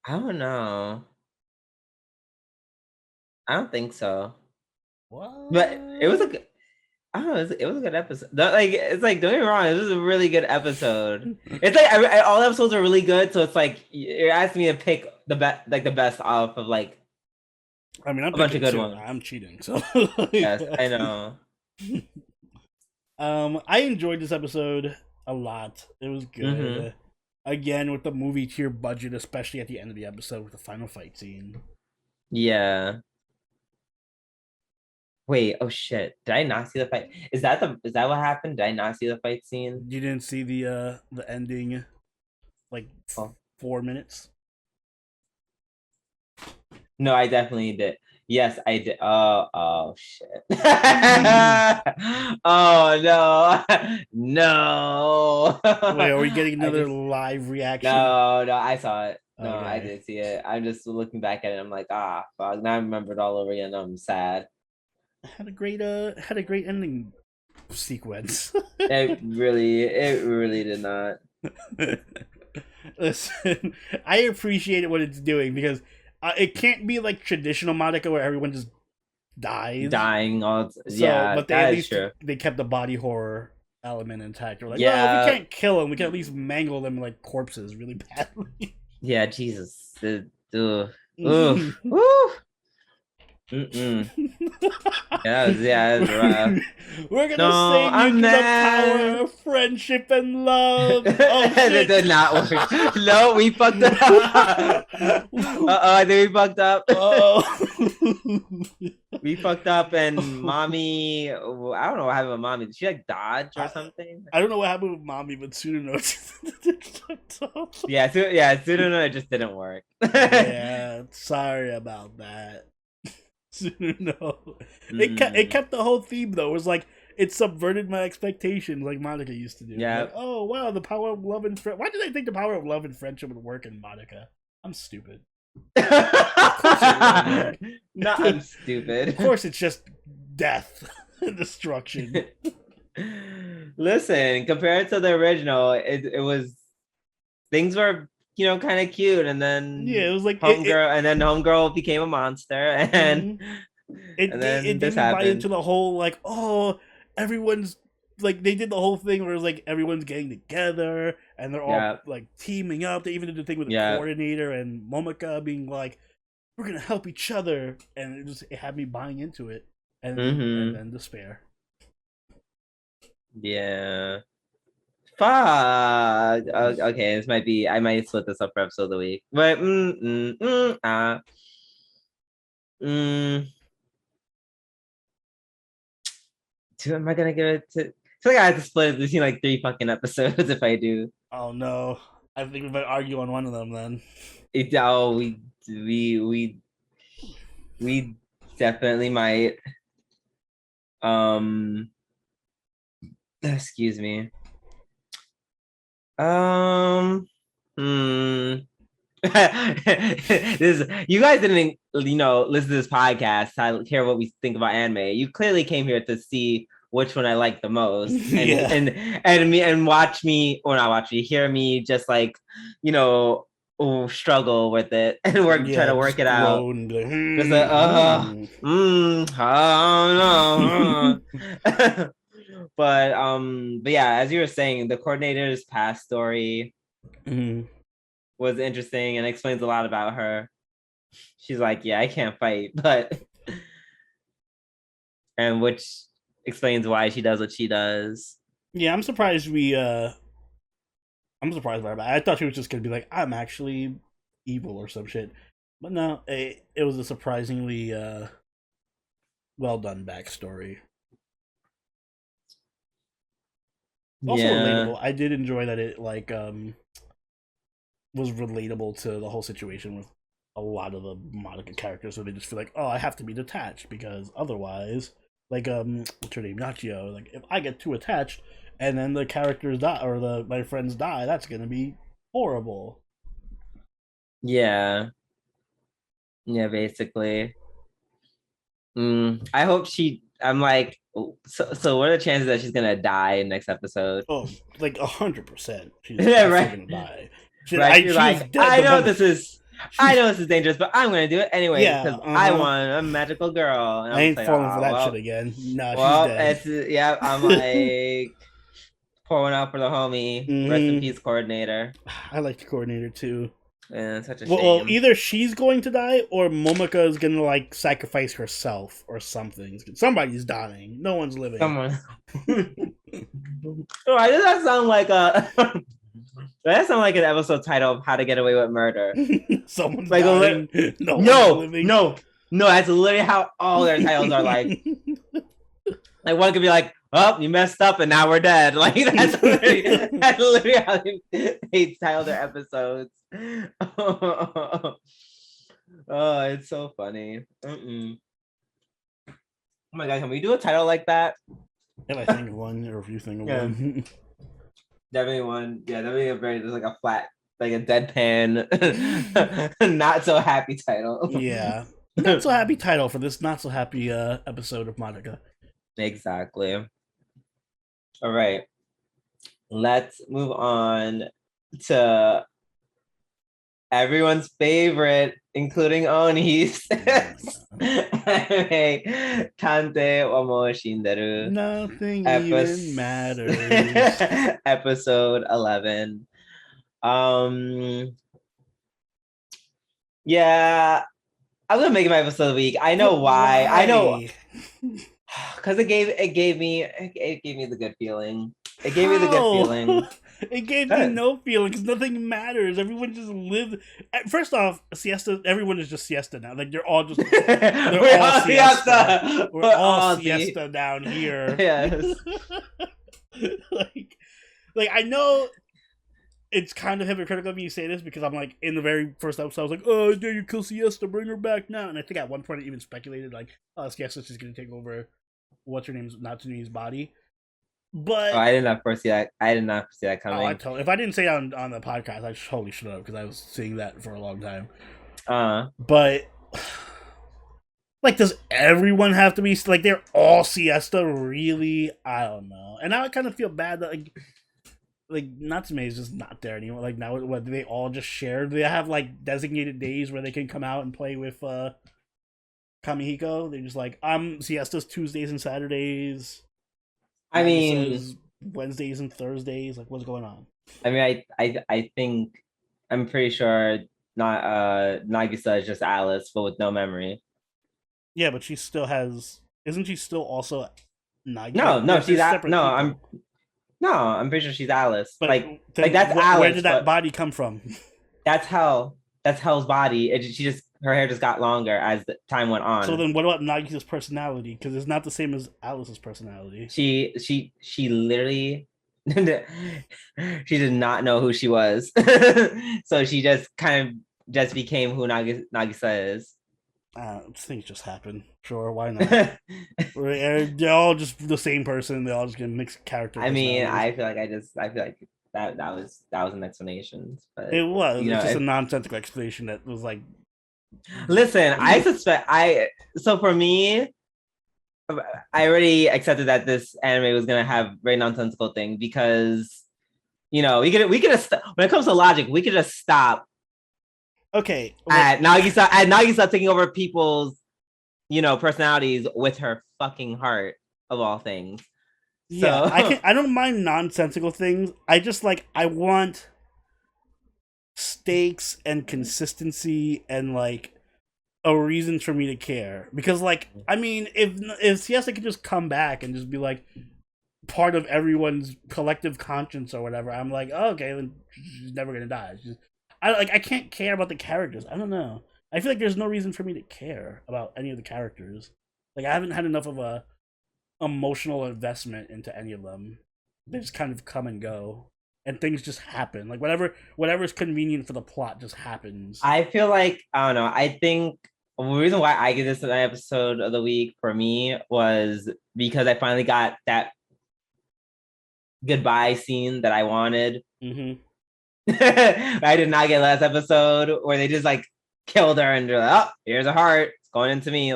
don't know. I don't think so. What? But it was a good. I don't know. It was a good episode. Like it's like don't get me wrong. This is a really good episode. It's like all episodes are really good. So it's like you're asking me to pick the best, like the best off of like. I mean, I'm a bunch of good ones. I'm cheating, so yes, I know. I enjoyed this episode a lot. It was good. Mm-hmm. Again, with the movie tier budget, especially at the end of the episode with the final fight scene. Yeah. Wait, oh shit. Did I not see the fight? Is that what happened? Did I not see the fight scene? You didn't see the ending like 4 minutes? No, I definitely did. Yes, I did. Oh shit. Oh no. No. Wait, are we getting another live reaction? No, I saw it. No, okay. I didn't see it. I'm just looking back at it. I'm like, fuck. Now I remember it all over again. I'm sad. Had a great ending sequence. it really did not. Listen, I appreciate what it's doing because it can't be like traditional Madoka where everyone just dies. Dying all yeah, but at least they kept the body horror element intact. We're like, we can't kill them. We can at least mangle them like corpses really badly. Yeah, Jesus. Oof. Yeah, it's rough. We're gonna save you to the power of friendship and love. Oh, shit. It did not work. No, we fucked up. I think we fucked up. We fucked up, and mommy. I don't know what happened with mommy. Did she like dodge or something? I don't know what happened with mommy, but Tsuruno Tsuruno just didn't work. Yeah, sorry about that. No, it kept the whole theme though. It was like it subverted my expectations, like Madoka used to do. Yeah. Like, oh wow, the power of love and friendship. Why did I think the power of love and friendship would work in Madoka? I'm stupid. Of course it would. No, I'm stupid. Of course, it's just death and destruction. Listen, compared to the original, it was things were. Kind of cute, and then it was like homegirl became a monster, and it didn't buy into the whole like everyone's like they did the whole thing where it was like everyone's getting together and they're all like teaming up. They even did the thing with the coordinator and Momika being like, "We're gonna help each other," and it had me buying into it, and then despair. Yeah. Fuck. Okay, this might be. I might split this up for episode of the week. But am I gonna give it to? I feel like I have to split it between like 3 fucking episodes if I do. Oh no! I think we might argue on one of them then. We definitely might. Excuse me. You guys didn't listen to this podcast to hear what we think about anime. You clearly came here to see which one I like the most and watch me, or not watch me, hear me just like struggle with it and try to work it out. Just like, I don't know. But yeah, as you were saying, the coordinator's past story was interesting and explains a lot about her. She's like, yeah, I can't fight, and which explains why she does what she does. Yeah, I'm surprised by her. I thought she was just gonna be like, I'm actually evil or some shit, but no, it was a surprisingly well done backstory. Also relatable. I did enjoy that it was relatable to the whole situation with a lot of the Madoka characters, so they just feel like, oh, I have to be detached because otherwise, like what's her name, Nachio, like if I get too attached and then the characters die or my friends die, that's gonna be horrible. Yeah, basically. I hope I'm like, so what are the chances that she's gonna die in next episode? Oh, like 100%. She's right. gonna die. I know this is I know this is dangerous, but I'm gonna do it anyway because I uh-huh. want a magical girl. And I ain't falling for that shit again. Nah, she's dead. Yeah, I'm like pouring out for the homie. Rest in peace, coordinator. I like the coordinator too. Yeah, such a Well, shame. either she's going to die or Momika is gonna like sacrifice herself or something. Somebody's dying. No one's living. Someone. Oh, does that sound like a? That sounds like an episode title of How to Get Away with Murder. Someone's like dying. No. That's literally how all their titles are like. Like one could be like, "Oh, you messed up, and now we're dead." Like that's literally how they title their episodes. Oh, it's so funny. Oh my god, can we do a title like that? If I think of one, or if you think of one. Definitely one. Yeah, definitely a very, there's like a flat, like a deadpan, not so happy title. Yeah. Not so happy title for this not so happy episode of Monica. Exactly. All right. Let's move on to everyone's favorite, including Oni's. Anime, Tantei Wa Mou Shindeiru. Nothing even matters. Episode 11. Yeah, I'm gonna make it my episode of the week. I know why. I know because it gave me the good feeling. It gave me the good feeling. It gave me no feeling because nothing matters. Everyone just lives. First off, siesta. Everyone is just siesta now. Like they're all just. We're all siesta. We're all siesta down here. Yes. like I know. It's kind of hypocritical of me to say this because I'm like in the very first episode I was like, oh, dare you kill Siesta, bring her back now. And I think at one point I even speculated like, oh, Siesta's just gonna take over what's her name's Natsune's body. But I did not foresee that. I did not see that coming. If I didn't say it on the podcast, I totally should have because I was seeing that for a long time. But like, does everyone have to be like they're all Siesta? Really? I don't know. And now I kind of feel bad that like Natsume is just not there anymore. Like now, what do they all just share? Do they have like designated days where they can come out and play with Kamihiko? They're just like, I'm Siesta's Tuesdays and Saturdays. I mean, Wednesdays and Thursdays. Like, what's going on? I mean, I think I'm pretty sure not Nagisa is just Alice, but with no memory. Yeah, but she still has. Isn't she still also Nagisa? No, she's I'm pretty sure she's Alice. But like that's Alice. Where did that body come from? That's Hell. That's Hell's body. Her hair just got longer as the time went on. So then, what about Nagisa's personality? Because it's not the same as Alice's personality. She literally, she did not know who she was, so she just kind of just became who Nagisa is. Things just happen. Sure, why not? They're all just the same person. They all just get mixed characters. I mean, I feel like that was an explanation, but it was. It's just a nonsensical explanation that was like. Listen, I suspect so for me, I already accepted that this anime was gonna have very nonsensical thing because, we could just when it comes to logic, we could just stop. Okay. At Nagisa taking over people's, personalities with her fucking heart of all things. Yeah, so. I don't mind nonsensical things. I just I want stakes and consistency and a reason for me to care. Because I mean, if Siesta could just come back and just be part of everyone's collective conscience or whatever, I'm like, oh, okay, then she's never gonna die. I can't care about the characters. I don't know. I feel like there's no reason for me to care about any of the characters. I haven't had enough of a emotional investment into any of them. They just kind of come and go, and things just happen. Whatever's convenient for the plot just happens. I feel I don't know. I think the reason why I give this an episode of the week for me was because I finally got that goodbye scene that I wanted. Mm-hmm. I did not get last episode where they just killed her and they're like, oh, here's a heart, it's going into me,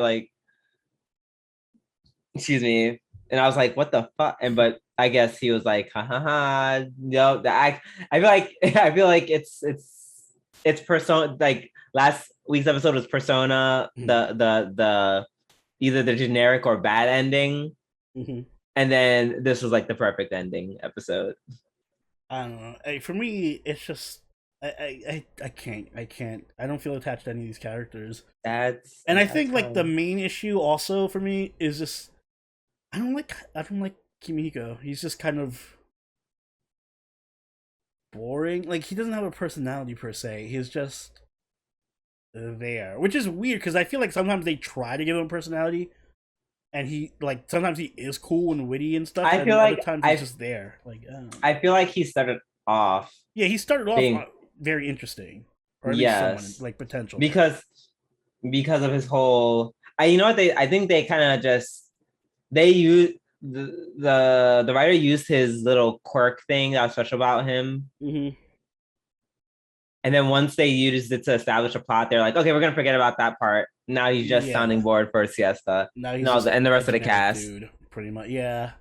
excuse me. And I was like, what the fuck? But I guess he was like, ha ha ha. No, I feel like it's person last week's episode was Persona, the either the generic or bad ending, and then this was like the perfect ending episode. I don't know. For me, it's just I can't. I don't feel attached to any of these characters. I think like the main issue also for me is just I don't like Kimihiko. He's just kind of boring. Like he doesn't have a personality per se. He's just there, which is weird because I feel like sometimes they try to give him a personality, and he like sometimes he is cool and witty and stuff. I feel like other times he's just there. Like I feel like he started off. Yeah, he started off very interesting, or at least someone like potential because of his whole. You know what I think they kind of just they use the writer used his little quirk thing that was special about him. And then once they used it to establish a plot, they're like, okay, we're gonna forget about that part. Now he's just sounding bored for Siesta. Now he's and the rest of the cast, dude, pretty much. Yeah,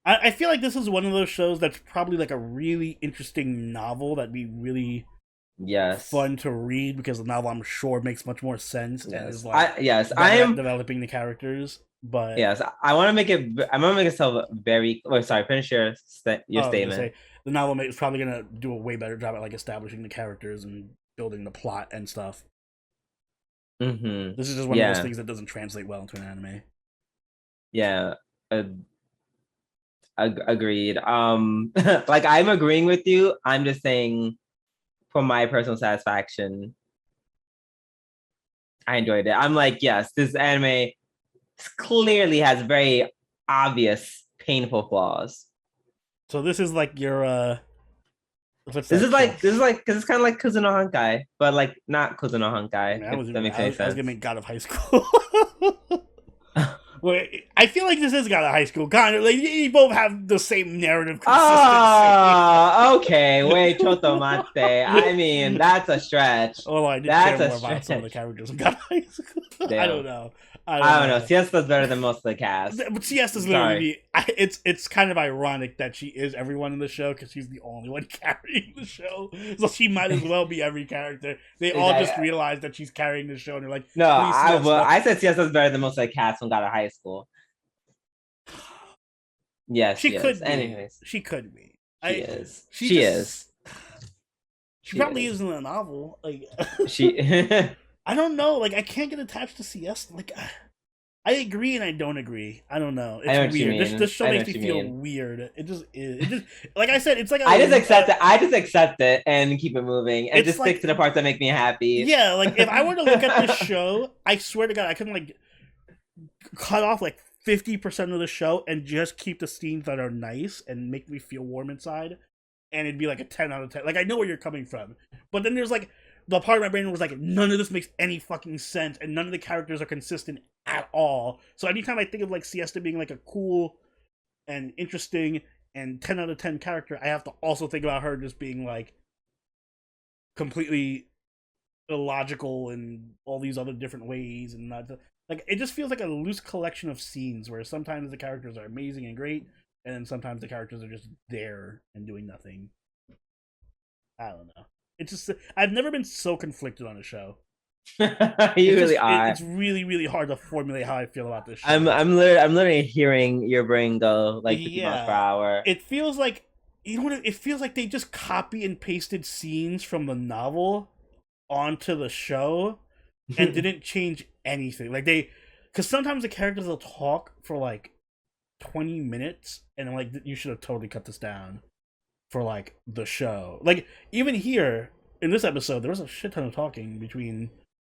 I feel like this is one of those shows that's probably like a really interesting novel that'd be really fun to read because the novel I'm sure makes much more sense. And is like I am developing the characters. But I want to make it. I'm gonna make it very. Oh, sorry. Finish your statement. The novel is probably gonna do a way better job at like establishing the characters and building the plot and stuff. This is just one of those things that doesn't translate well into an anime. Yeah, agreed. Like I'm agreeing with you. I'm just saying, for my personal satisfaction, I enjoyed it. I'm like, yes, this anime clearly has very obvious painful flaws. So this is like your this is like because it's kind of like Kuzuno Honkai, but like not Kuzuno Honkai. I was gonna make God of High School. Wait, I feel like this is God of High School. Kind of like you both have the same narrative consistency. Okay. Wait, Chotomate. I mean, that's a stretch. Oh, I did care more about some of the characters in God of High School. I don't know. I don't know. Siesta's better than most of the cast. But Siesta's literally it's kind of ironic that she is everyone in the show because she's the only one carrying the show. So she might as well be every character. They all just realize that she's carrying the show and they're like, no, I said Siesta's better than most of the cast from God of High School. Yes, she could be. Anyways, she could be. She is. She probably is in the novel. Like she. I don't know. Like I can't get attached to Siesta. Like I agree and I don't agree. I don't know. It's weird. This show makes me feel weird. It just is. It just like I said. It's like I just accept it. I just accept it and keep it moving and just stick to the parts that make me happy. Yeah. Like if I were to look at this show, I swear to God, I couldn't like cut off like 50% of the show and just keep the scenes that are nice and make me feel warm inside, and it'd be like a 10 out of 10. Like I know where you're coming from, but then there's like the part of my brain was like, none of this makes any fucking sense, and none of the characters are consistent at all. So anytime I think of like Siesta being like a cool and interesting and 10 out of 10 character, I have to also think about her just being like completely illogical in all these other different ways, and not like it just feels like a loose collection of scenes where sometimes the characters are amazing and great, and then sometimes the characters are just there and doing nothing. I don't know. It's just I've never been so conflicted on a show. You really are. It's really, really hard to formulate how I feel about this show. I'm literally hearing your brain go like 50 miles per hour. It feels like it feels like they just copy and pasted scenes from the novel onto the show and didn't change anything. Like because sometimes the characters will talk for like 20 minutes and I'm like, you should have totally cut this down for like the show. Like even here in this episode, there was a shit ton of talking between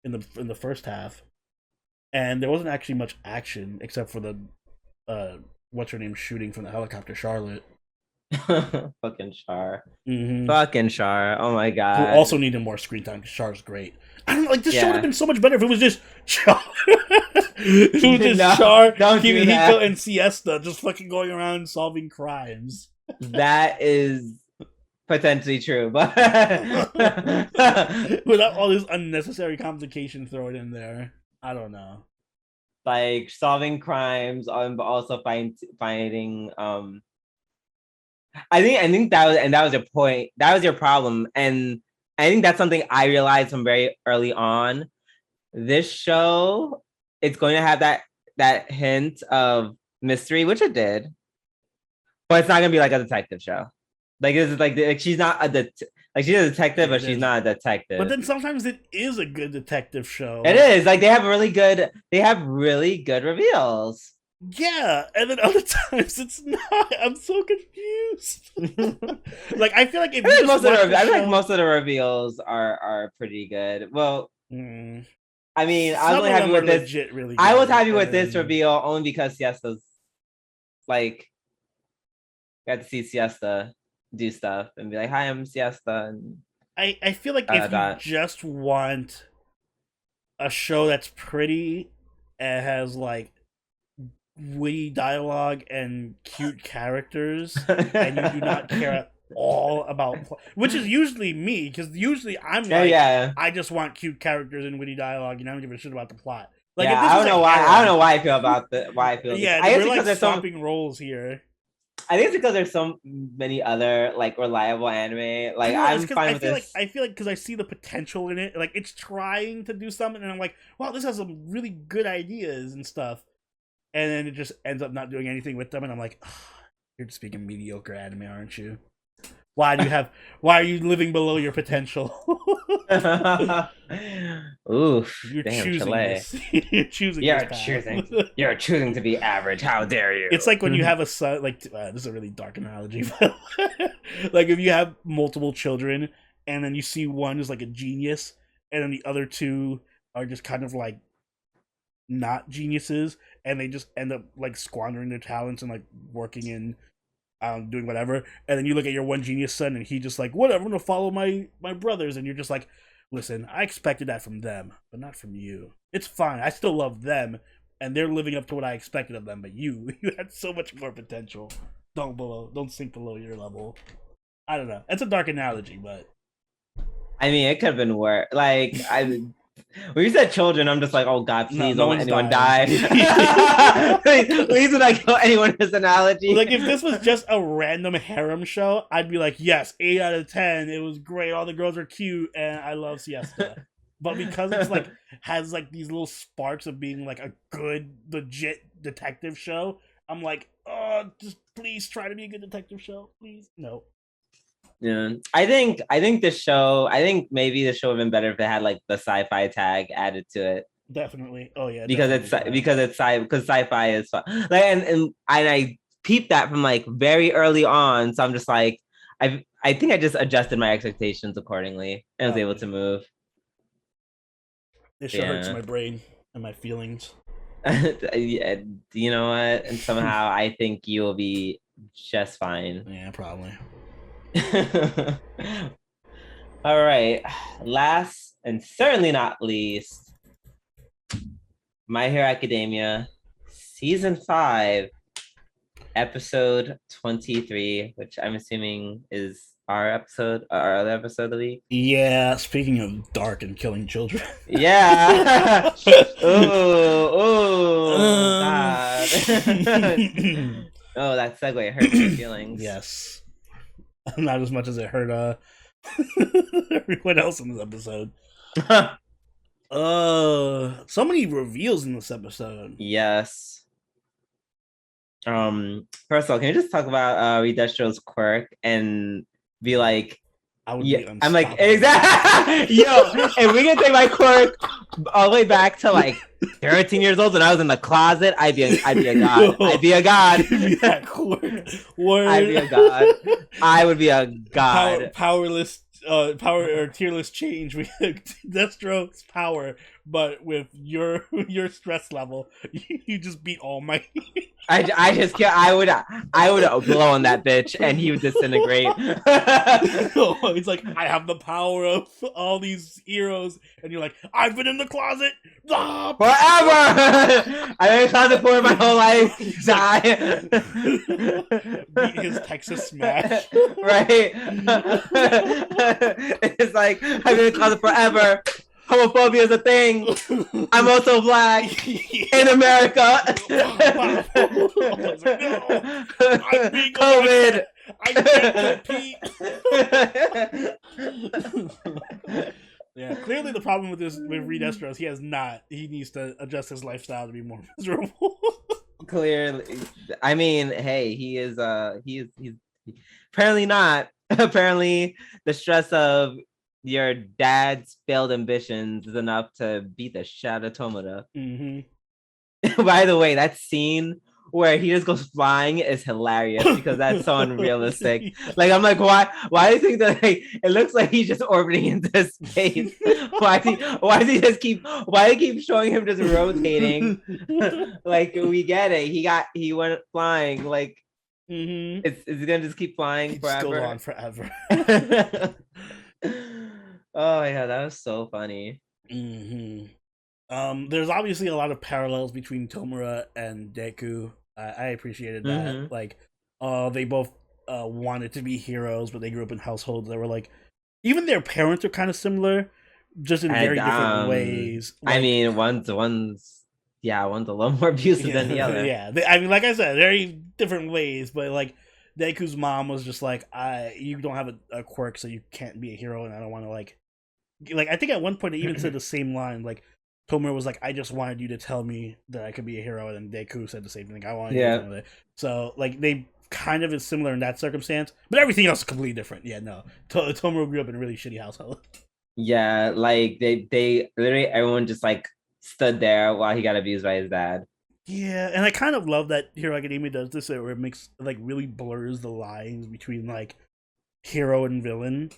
in the first half, and there wasn't actually much action except for the what's her name shooting from the helicopter, Charlotte. Fucking Char. Fucking Char. Oh my god. Who also needed more screen time because Char's great. I don't know, like this show would have been so much better if it was just Char. It was just Char, Kimihiko, and Siesta just fucking going around solving crimes. That is potentially true, but without all this unnecessary complication thrown in there. I don't know. Like solving crimes, but also fighting. I think that was your point. That was your problem, and I think that's something I realized from very early on. This show, it's going to have that hint of mystery, which it did, but it's not gonna be like a detective show. Like this is like she's not she's a detective, but she's not a detective. But then sometimes it is a good detective show. It is like they have really good reveals. Yeah, and then other times it's not. I'm so confused. Like I feel like if I think most of the reveals are pretty good. Well, I mean, I was really happy with this. Really I was happy with this reveal only because Siesta's like got to see Siesta do stuff and be like, "Hi, I'm Siesta." And I feel like if you just want a show that's pretty and has like witty dialogue and cute characters, and you do not care at all about, which is usually me, because usually I'm I just want cute characters and witty dialogue, and I don't give a shit about the plot. Like, I don't know why. I don't know why I feel about why I feel. Yeah, I guess there's swapping roles here. I think it's because there's so many other like reliable anime. Like I'm fine with this. I feel like because I see the potential in it. Like it's trying to do something, and I'm like, wow, this has some really good ideas and stuff. And then it just ends up not doing anything with them, and I'm like, oh, you're just making mediocre anime, aren't you? Why are you living below your potential? Oof! You're choosing this. You're choosing to be average. How dare you? It's like when you have a son. Like this is a really dark analogy, but like if you have multiple children, and then you see one is like a genius, and then the other two are just kind of like not geniuses, and they just end up like squandering their talents and like working in doing whatever, and then you look at your one genius son and he just like, whatever, I'm gonna follow my brothers, and you're just like, listen, I expected that from them, but not from you. It's fine, I still love them and they're living up to what I expected of them, but you had so much more potential. Don't sink below your level. I don't know, it's a dark analogy, but I mean it could have been worse. Like when you said children, I'm just like, oh God, please don't let anyone die. please do not kill anyone in this analogy. Like, if this was just a random harem show, I'd be like, yes, 8 out of 10. It was great. All the girls are cute, and I love Siesta. But because it's like has like these little sparks of being like a good, legit detective show, I'm like, oh, just please try to be a good detective show, please. No. Yeah, I think maybe the show would have been better if it had like the sci-fi tag added to it. Definitely. Oh yeah. Because sci-fi is fun. Like and I peeped that from like very early on, so I'm just like I think I just adjusted my expectations accordingly and was able to move. It sure hurts my brain and my feelings. Yeah, you know what? And somehow I think you will be just fine. Yeah, probably. All right, last and certainly not least, My Hero Academia season 5 episode 23, which I'm assuming is our other episode of the week. Yeah, speaking of dark and killing children. Yeah. God. Oh, that segue hurt my feelings. Yes. Not as much as it hurt everyone else in this episode. So many reveals in this episode. Yes. First of all, can you just talk about Redestro's quirk and be like, I'm like, exactly. Yo, if we can take my quirk all the way back to like 13 years old when I was in the closet, I'd be a god. I'd be a god. Give me that quirk. Word. I'd be a god. I would be a god. Powerless power or tier list change. We Destro's power, but with your stress level, you just beat All Might. I just can't. I would blow on that bitch and he would disintegrate. He's like, I have the power of all these heroes, and you're like, I've been in the closet forever. I've been in the closet for my whole life. Die. Beat his Texas smash. Right. It's like, I've been in the closet forever. Homophobia is a thing. I'm also black in America. COVID. I can't compete. Yeah, clearly the problem with Reed Estros, he needs to adjust his lifestyle to be more miserable. Clearly, I mean, hey, he's apparently not. Apparently, the stress of your dad's failed ambitions is enough to beat the shit out of Tomoda. Mm-hmm. By the way, that scene where he just goes flying is hilarious because that's so unrealistic. Like, I'm like, why do you think that, like, it looks like he's just orbiting into space? why does he keep showing him just rotating? Like, we get it. He went flying. Like, it's gonna just keep flying forever. Just go on forever. Oh yeah, that was so funny. There's obviously a lot of parallels between Tomura and Deku. I appreciated that. Like, they both wanted to be heroes, but they grew up in households that were like, even their parents are kind of similar, just in very different ways. Like, I mean, one's a little more abusive than the other. Yeah, I mean, like I said, very different ways, but like Deku's mom was just like, you don't have a quirk, so you can't be a hero, and I don't want to like I think at one point they even said the same line, like Tomura was like, I just wanted you to tell me that I could be a hero, and then Deku said the same thing. I wanted you to tell me that. So like they kind of is similar in that circumstance, but everything else is completely different. Yeah, no, Tomura grew up in a really shitty household. Yeah, like they literally everyone just like stood there while he got abused by his dad. Yeah, and I kind of love that Hero Academia does this, where it makes like really blurs the lines between like hero and villain,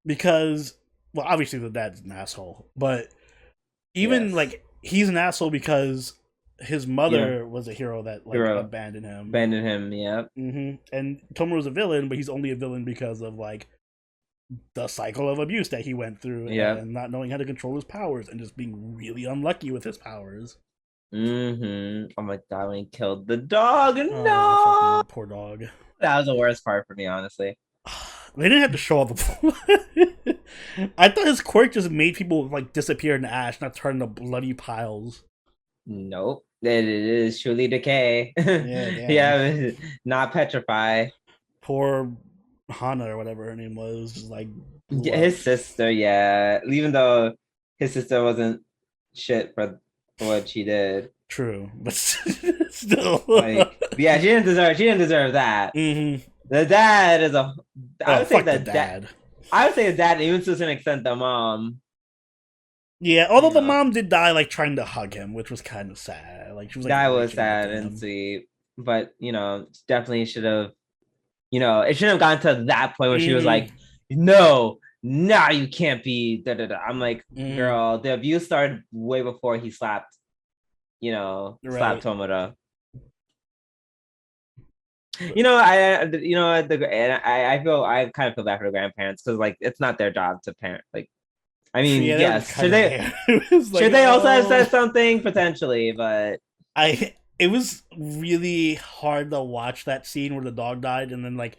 because well, obviously the dad's an asshole, but even like he's an asshole because his mother was a hero that like abandoned him. Yeah. And Tomura was a villain, but he's only a villain because of like the cycle of abuse that he went through, and not knowing how to control his powers and just being really unlucky with his powers. Oh my god, when he killed the dog, no, poor dog. That was the worst part for me, honestly. They didn't have to show all the. I thought his quirk just made people like disappear in ash, not turn to bloody piles. Nope, it is truly decay. Yeah, not petrify. Poor Hana or whatever her name was, just like his sister. Yeah, even though his sister wasn't shit for what she did. True, but still, like, yeah, she didn't deserve that. The dad is a. I would say the dad. I would say the dad, even to an extent, the mom. Yeah, although the mom did die, like trying to hug him, which was kind of sad. Like she was like, that was sad and sweet, but definitely should have. It shouldn't have gotten to that point where she was like, "No, you can't be." Da, da, da. I'm like, girl, the abuse started way before he slapped. Slapped Tomoda. I kind of feel bad for the grandparents because like it's not their job to parent. Like, I mean, yes, should they also have said something potentially? But it was really hard to watch that scene where the dog died, and then like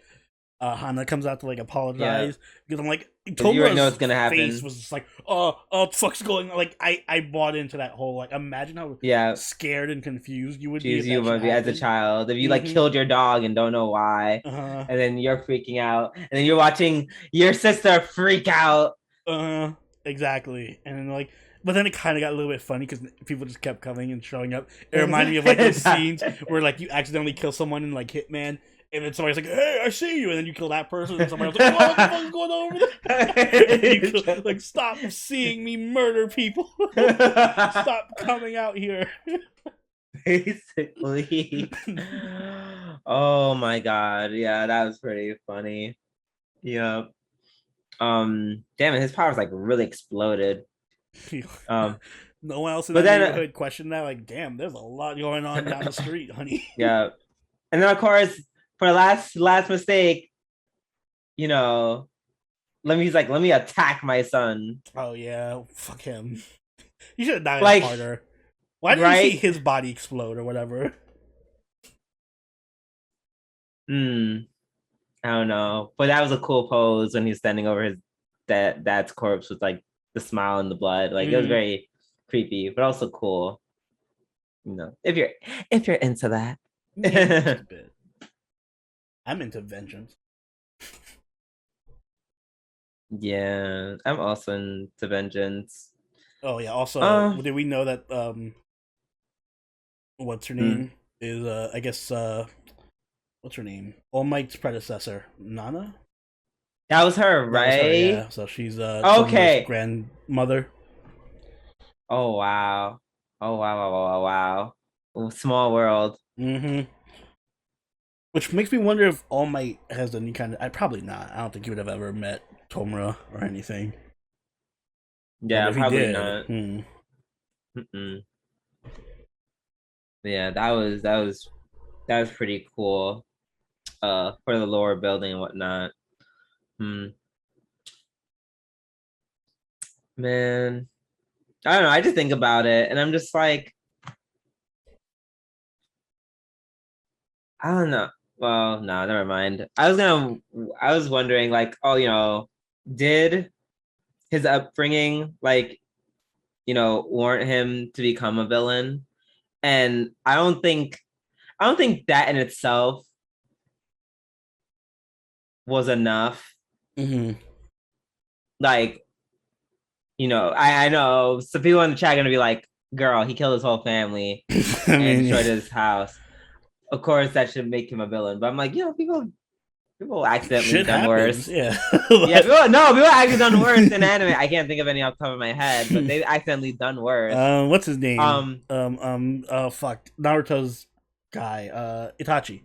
Hana comes out to like apologize because I'm like, Tomura's know it's gonna happen. Face was just like, what the fuck's going on? Like I bought into that whole like, imagine how scared and confused you would be. You would be as a child if you like killed your dog and don't know why, and then you're freaking out, and then you're watching your sister freak out. Exactly, and then like. But then it kind of got a little bit funny because people just kept coming and showing up. It reminded me of like those scenes where like you accidentally kill someone in like Hitman, and then somebody's like, "Hey, I see you," and then you kill that person, and somebody else like, "What the fuck is going on over there?" Like, stop seeing me murder people. Stop coming out here. Basically. Oh my god, yeah, that was pretty funny. Yeah. Damn it, his powers like really exploded. No one else in the neighborhood questioned that. Like, damn, there's a lot going on down the street, honey. Yeah, and then of course for last mistake, let me attack my son. Oh yeah, fuck him. He should have died harder. Why didn't you see his body explode or whatever? I don't know, but that was a cool pose when he's standing over his dad's corpse with like the smile and the blood. Like it was very creepy, but also cool. If you're into that. Yeah, I'm into vengeance. Yeah, I'm also into vengeance. Oh yeah. Also, did we know that what's her Hmm. name is I guess what's her name? All Might's predecessor, Nana. That was her, That was her. right? Yeah. So she's Tomura's Okay. grandmother. Oh wow. Oh wow, wow, wow, wow. Wow. Small world. Mm-hmm. Which makes me wonder if All Might has any kind of. I probably not. I don't think he would have ever met Tomura or anything. But Yeah, if he probably did, not. Mm-mm. Yeah, that was pretty cool. For the lower building and whatnot. Hmm. Man, I don't know. I just think about it, and I'm just like, I don't know. Well, no, never mind. I was wondering, like, oh, did his upbringing, like, warrant him to become a villain? And I don't think that in itself was enough. mm-hmm. Like, I know some people in the chat are gonna be like, girl, he killed his whole family I and mean, destroyed his house. Of course, that should make him a villain. But I'm like, people accidentally shit done happens. worse. Yeah. Yeah, people actually done worse in anime. I can't think of any off the top of my head, but they accidentally done worse. What's his name? Um, Oh fuck, Naruto's guy. Itachi.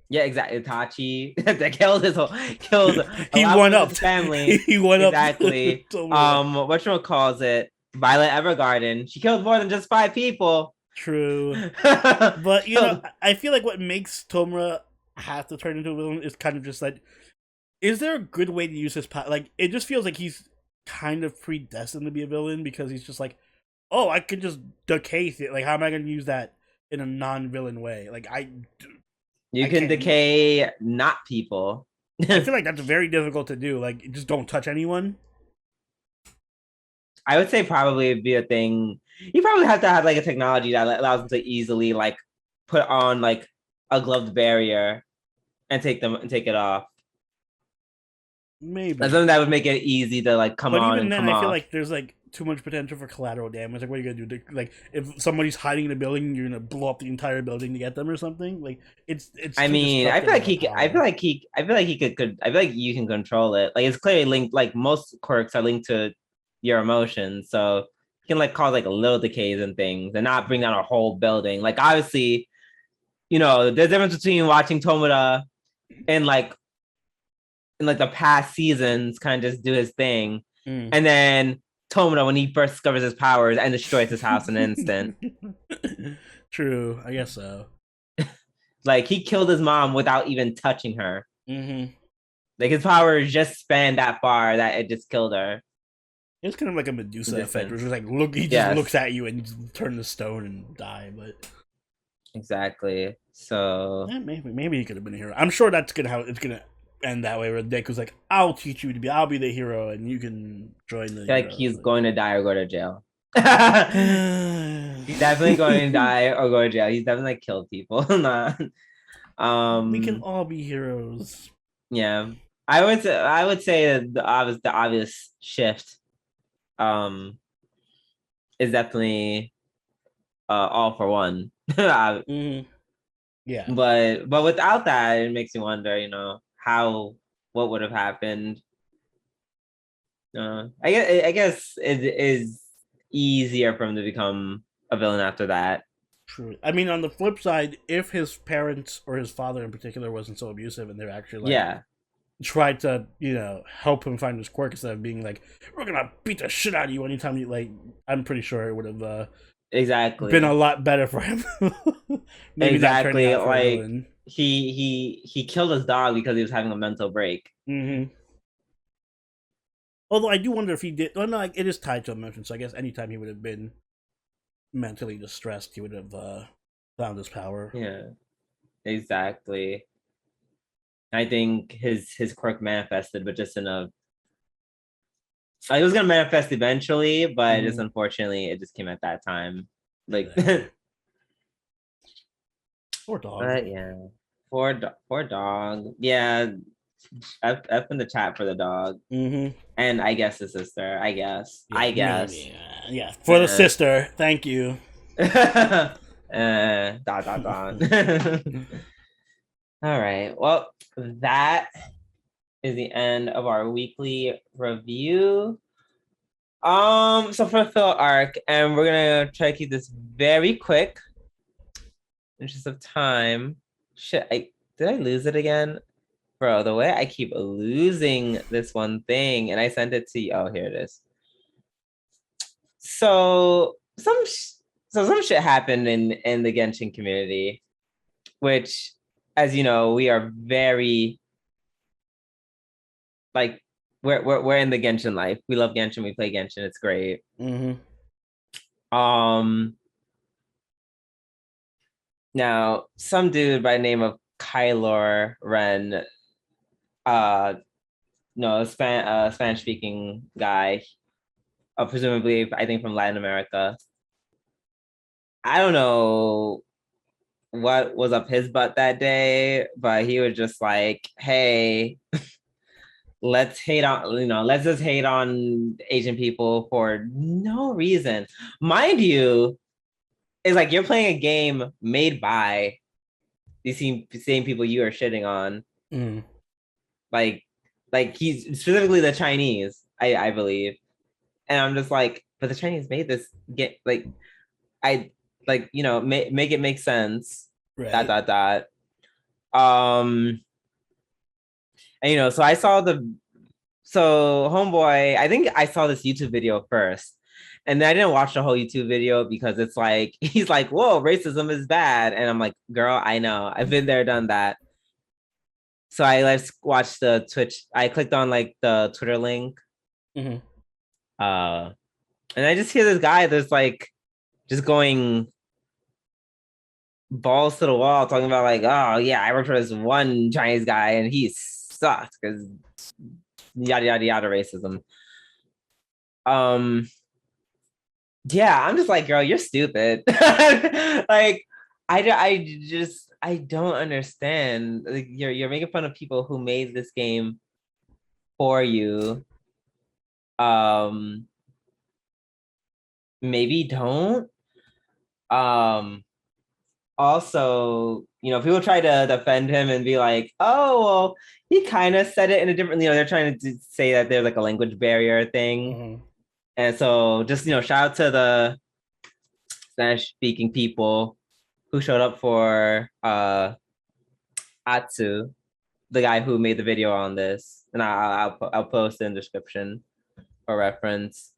yeah, exactly. Itachi that killed a He lot won more up. than his family. He won up. Exactly. Tomura. What calls it? Violet Evergarden. She killed more than just 5 people. True. But Killed. I feel like what makes Tomura have to turn into a villain is kind of just like, is there a good way to use his power? Like, it just feels like he's kind of predestined to be a villain because he's just like, oh, I could just decay it. Like, how am I going to use that in a non-villain way? Like, You I can can't use. decay not people. I feel like that's very difficult to do. Like, just don't touch anyone. I would say probably it'd be a thing. You probably have to have like a technology that allows them to easily like put on like a gloved barrier and take it off. That's Maybe. something that would make it easy to like come But on even and then, come I feel off. like there's like too much potential for collateral damage. Like, what are you gonna do? Like, if somebody's hiding in a building, you're gonna blow up the entire building to get them or something. Like, it's I too mean, destructive of a power. I feel like he could. I feel like you can control it. Like it's clearly linked. Like most quirks are linked to your emotions, so you can like cause like little decays and things, and not bring down a whole building. Like obviously, there's a difference between watching Tomoda and like in like the past seasons kind of just do his thing, Mm. and then Tomoda when he first discovers his powers and destroys his house in an instant. True, I guess so. Like he killed his mom without even touching her. Mm-hmm. Like his powers just spanned that far that it just killed her. It's kind of like a Medusa effect, where Distance. it's like he just looks Yes, at you and you turn to stone and die. But exactly. So maybe he could have been a hero. I'm sure that's gonna how it's gonna end that way. Where Deku's like, I'll teach you to be. I'll be the hero, and you can join the I feel like hero. he's going to die or go to jail. He's definitely Like, going to die or go to jail. He's definitely like killed people. Not, we can um, all be heroes. yeah. I would say the obvious shift um is definitely all for one. Mm-hmm. Yeah. But without that, it makes me wonder, how what would have happened. I guess it is easier for him to become a villain after that. True. I mean, on the flip side, if his parents or his father in particular wasn't so abusive and they're actually like Yeah, tried to, help him find his quirk instead of being like, we're gonna beat the shit out of you anytime you like, I'm pretty sure it would have been a exactly, lot better for him. Maybe not turning exactly. out for a Like villain. he killed his dog because he was having a mental break. Mm-hmm. Although I do wonder if he did. Well, no, like, it is tied to emotion, so I guess anytime he would have been mentally distressed, he would have found his power. Yeah, exactly. I think his quirk manifested, but just in a like it was gonna manifest eventually, but just Mm-hmm. unfortunately it just came at that time. Like, Exactly. Poor dog. but yeah, poor dog. Yeah, F in the chat for the dog. And I guess the sister. I guess. Yeah, I guess. Yeah. For the sister. Thank you. Dot. All right. Well, that is the end of our weekly review. So for the fill arc, and we're gonna try to keep this very quick. In interest of time. Shit, did I lose it again? Bro, the way I keep losing this one thing, and I sent it to you. Oh, here it is. So some shit happened in the Genshin community, which, as you know, we are very like we're in the Genshin life. We love Genshin. We play Genshin. It's great. Now some dude by the name of Kylor Ren, no, Spanish speaking guy, presumably I think from Latin America. I don't know what was up his butt that day, but he was just like, hey, let's just hate on Asian people for no reason. Mind you, it's like you're playing a game made by these same people you are shitting on. Like he's specifically the Chinese, I believe. And I'm just like, but the Chinese made this make it make sense. Right. And so I saw homeboy, I think I saw this YouTube video first. And then I didn't watch the whole YouTube video because it's like, he's like, whoa, racism is bad. And I'm like, girl, I know. I've been there, done that. So I watched the Twitch. I clicked on like the Twitter link. And I just hear this guy that's like just going balls to the wall talking about like, oh yeah, I worked for this one Chinese guy and he sucked because yada yada yada racism. Yeah, I'm just like, girl, you're stupid. Like, I don't understand. Like, you're making fun of people who made this game for you. Maybe don't. Also, people try to defend him and be like, oh, well, he kind of said it in a different, they're trying to say that there's like a language barrier thing. And so just, shout out to the Spanish speaking people who showed up for Atsu, the guy who made the video on this. And I'll post in the description for reference.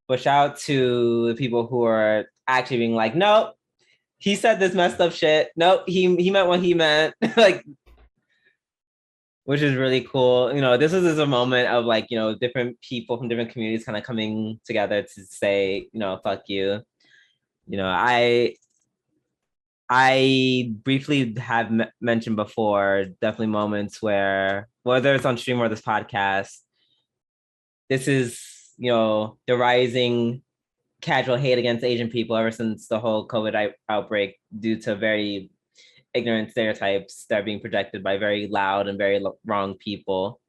But shout out to the people who are actually being like, nope, he said this messed up shit. Nope, he meant what he meant. Like, which is really cool. This is a moment of like, different people from different communities kind of coming together to say, fuck you. I briefly have mentioned before, definitely moments where, whether it's on stream or this podcast, this is, the rising casual hate against Asian people ever since the whole COVID outbreak, due to very ignorant stereotypes that are being projected by very loud and very wrong people.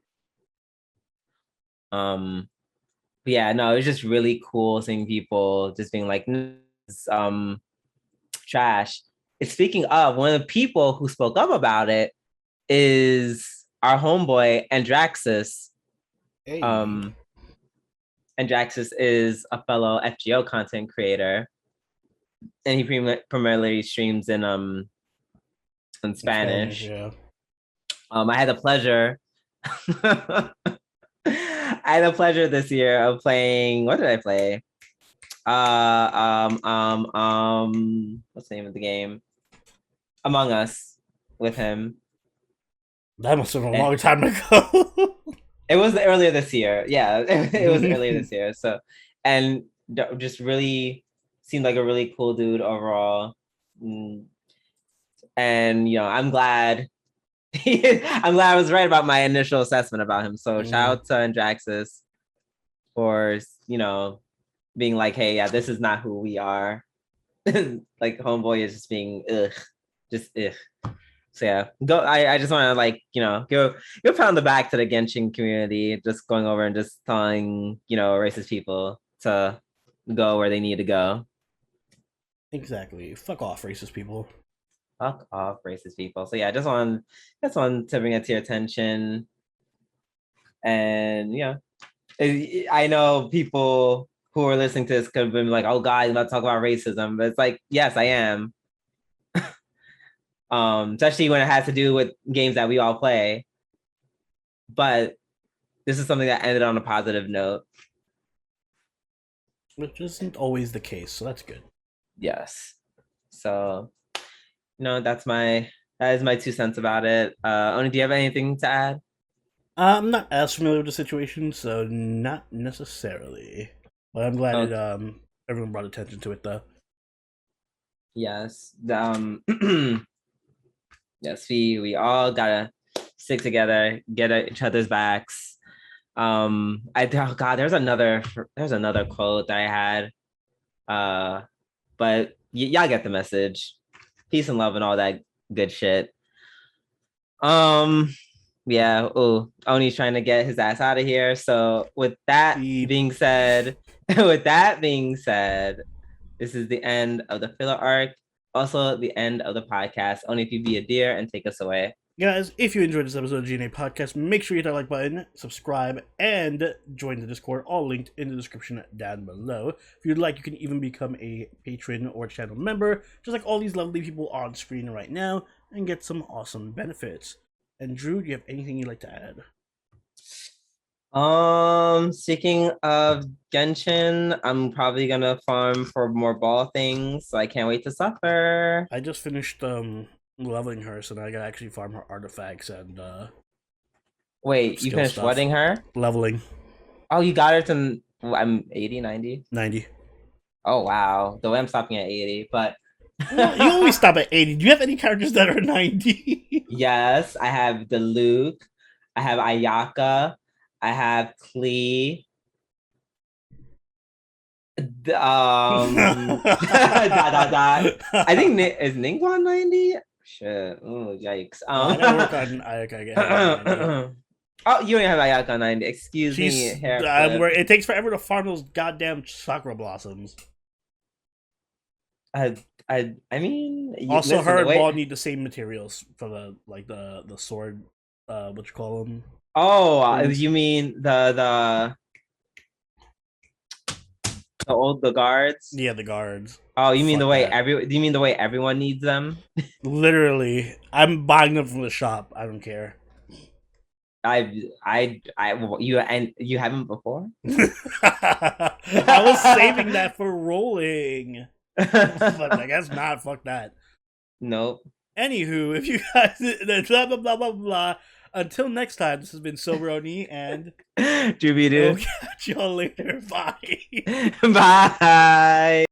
Yeah, no, it's just really cool seeing people just being like, trash. Speaking of, one of the people who spoke up about it is our homeboy Andraxis. Hey. Andraxis is a fellow FGO content creator, and he primarily streams in Spanish. Yeah. I had the pleasure. I had the pleasure this year of playing. What did I play? What's the name of the game? Among Us with him. That must have been a long time ago. It was earlier this year. Yeah, it was earlier this year. So, and just really seemed like a really cool dude overall. And I'm glad. I'm glad I was right about my initial assessment about him. So shout out to Andraxis for being like, hey, yeah, this is not who we are. Like homeboy is just being just So yeah, go. I just want to like go pound the back to the Genshin community, just going over and just telling racist people to go where they need to go. Exactly. Fuck off, racist people. Fuck off, racist people. So yeah, I just want to bring it to your attention, and I know people who are listening to this could have been like, "Oh God, you're not talking about racism," but it's like, yes, I am. Especially when it has to do with games that we all play. But this is something that ended on a positive note. Which isn't always the case, so that's good. Yes. So, that is my 2 cents about it. Oni, do you have anything to add? I'm not as familiar with the situation, so not necessarily. But I'm glad everyone brought attention to it, though. Yes. Yes, we all gotta stick together, get each other's backs. Oh God, there's another quote that I had. But y'all get the message. Peace and love and all that good shit. Yeah. Oh, Oni's trying to get his ass out of here. So with that being said, this is the end of the filler arc. Also, the end of the podcast. Oni, if you be a dear and take us away. Guys, if you enjoyed this episode of G&A Podcast, make sure you hit that like button, subscribe, and join the Discord, all linked in the description down below. If you'd like, you can even become a patron or channel member, just like all these lovely people on screen right now, and get some awesome benefits. And Drew, do you have anything you'd like to add? Speaking of Genshin, I'm probably gonna farm for more ball things, so I can't wait to suffer. I just finished leveling her, so now I gotta actually farm her artifacts and wait, you finished wedding her? Leveling. Oh, you got her to I'm 80, 90? 90. Oh wow. The way I'm stopping at 80, but well, you always stop at 80. Do you have any characters that are 90? Yes, I have the Luke, I have Ayaka, I have Klee. I think is Ningguang 90? Shit. Oh, yikes. I gotta work on Ayaka. Oh, you don't have Ayaka 90. Excuse me. It takes forever to farm those goddamn sakura blossoms. I mean, also, her and Ball need the same materials for the sword. What you call them? Oh, you mean the guards? Yeah, the guards. Oh, you mean the way you mean the way everyone needs them? Literally, I'm buying them from the shop. I don't care. You haven't before? I was saving that for rolling. But I guess not. Fuck that. Nope. Anywho, if you guys blah blah blah blah blah. Until next time, this has been Soberoni and Jubidu. We'll catch y'all later. Bye. Bye.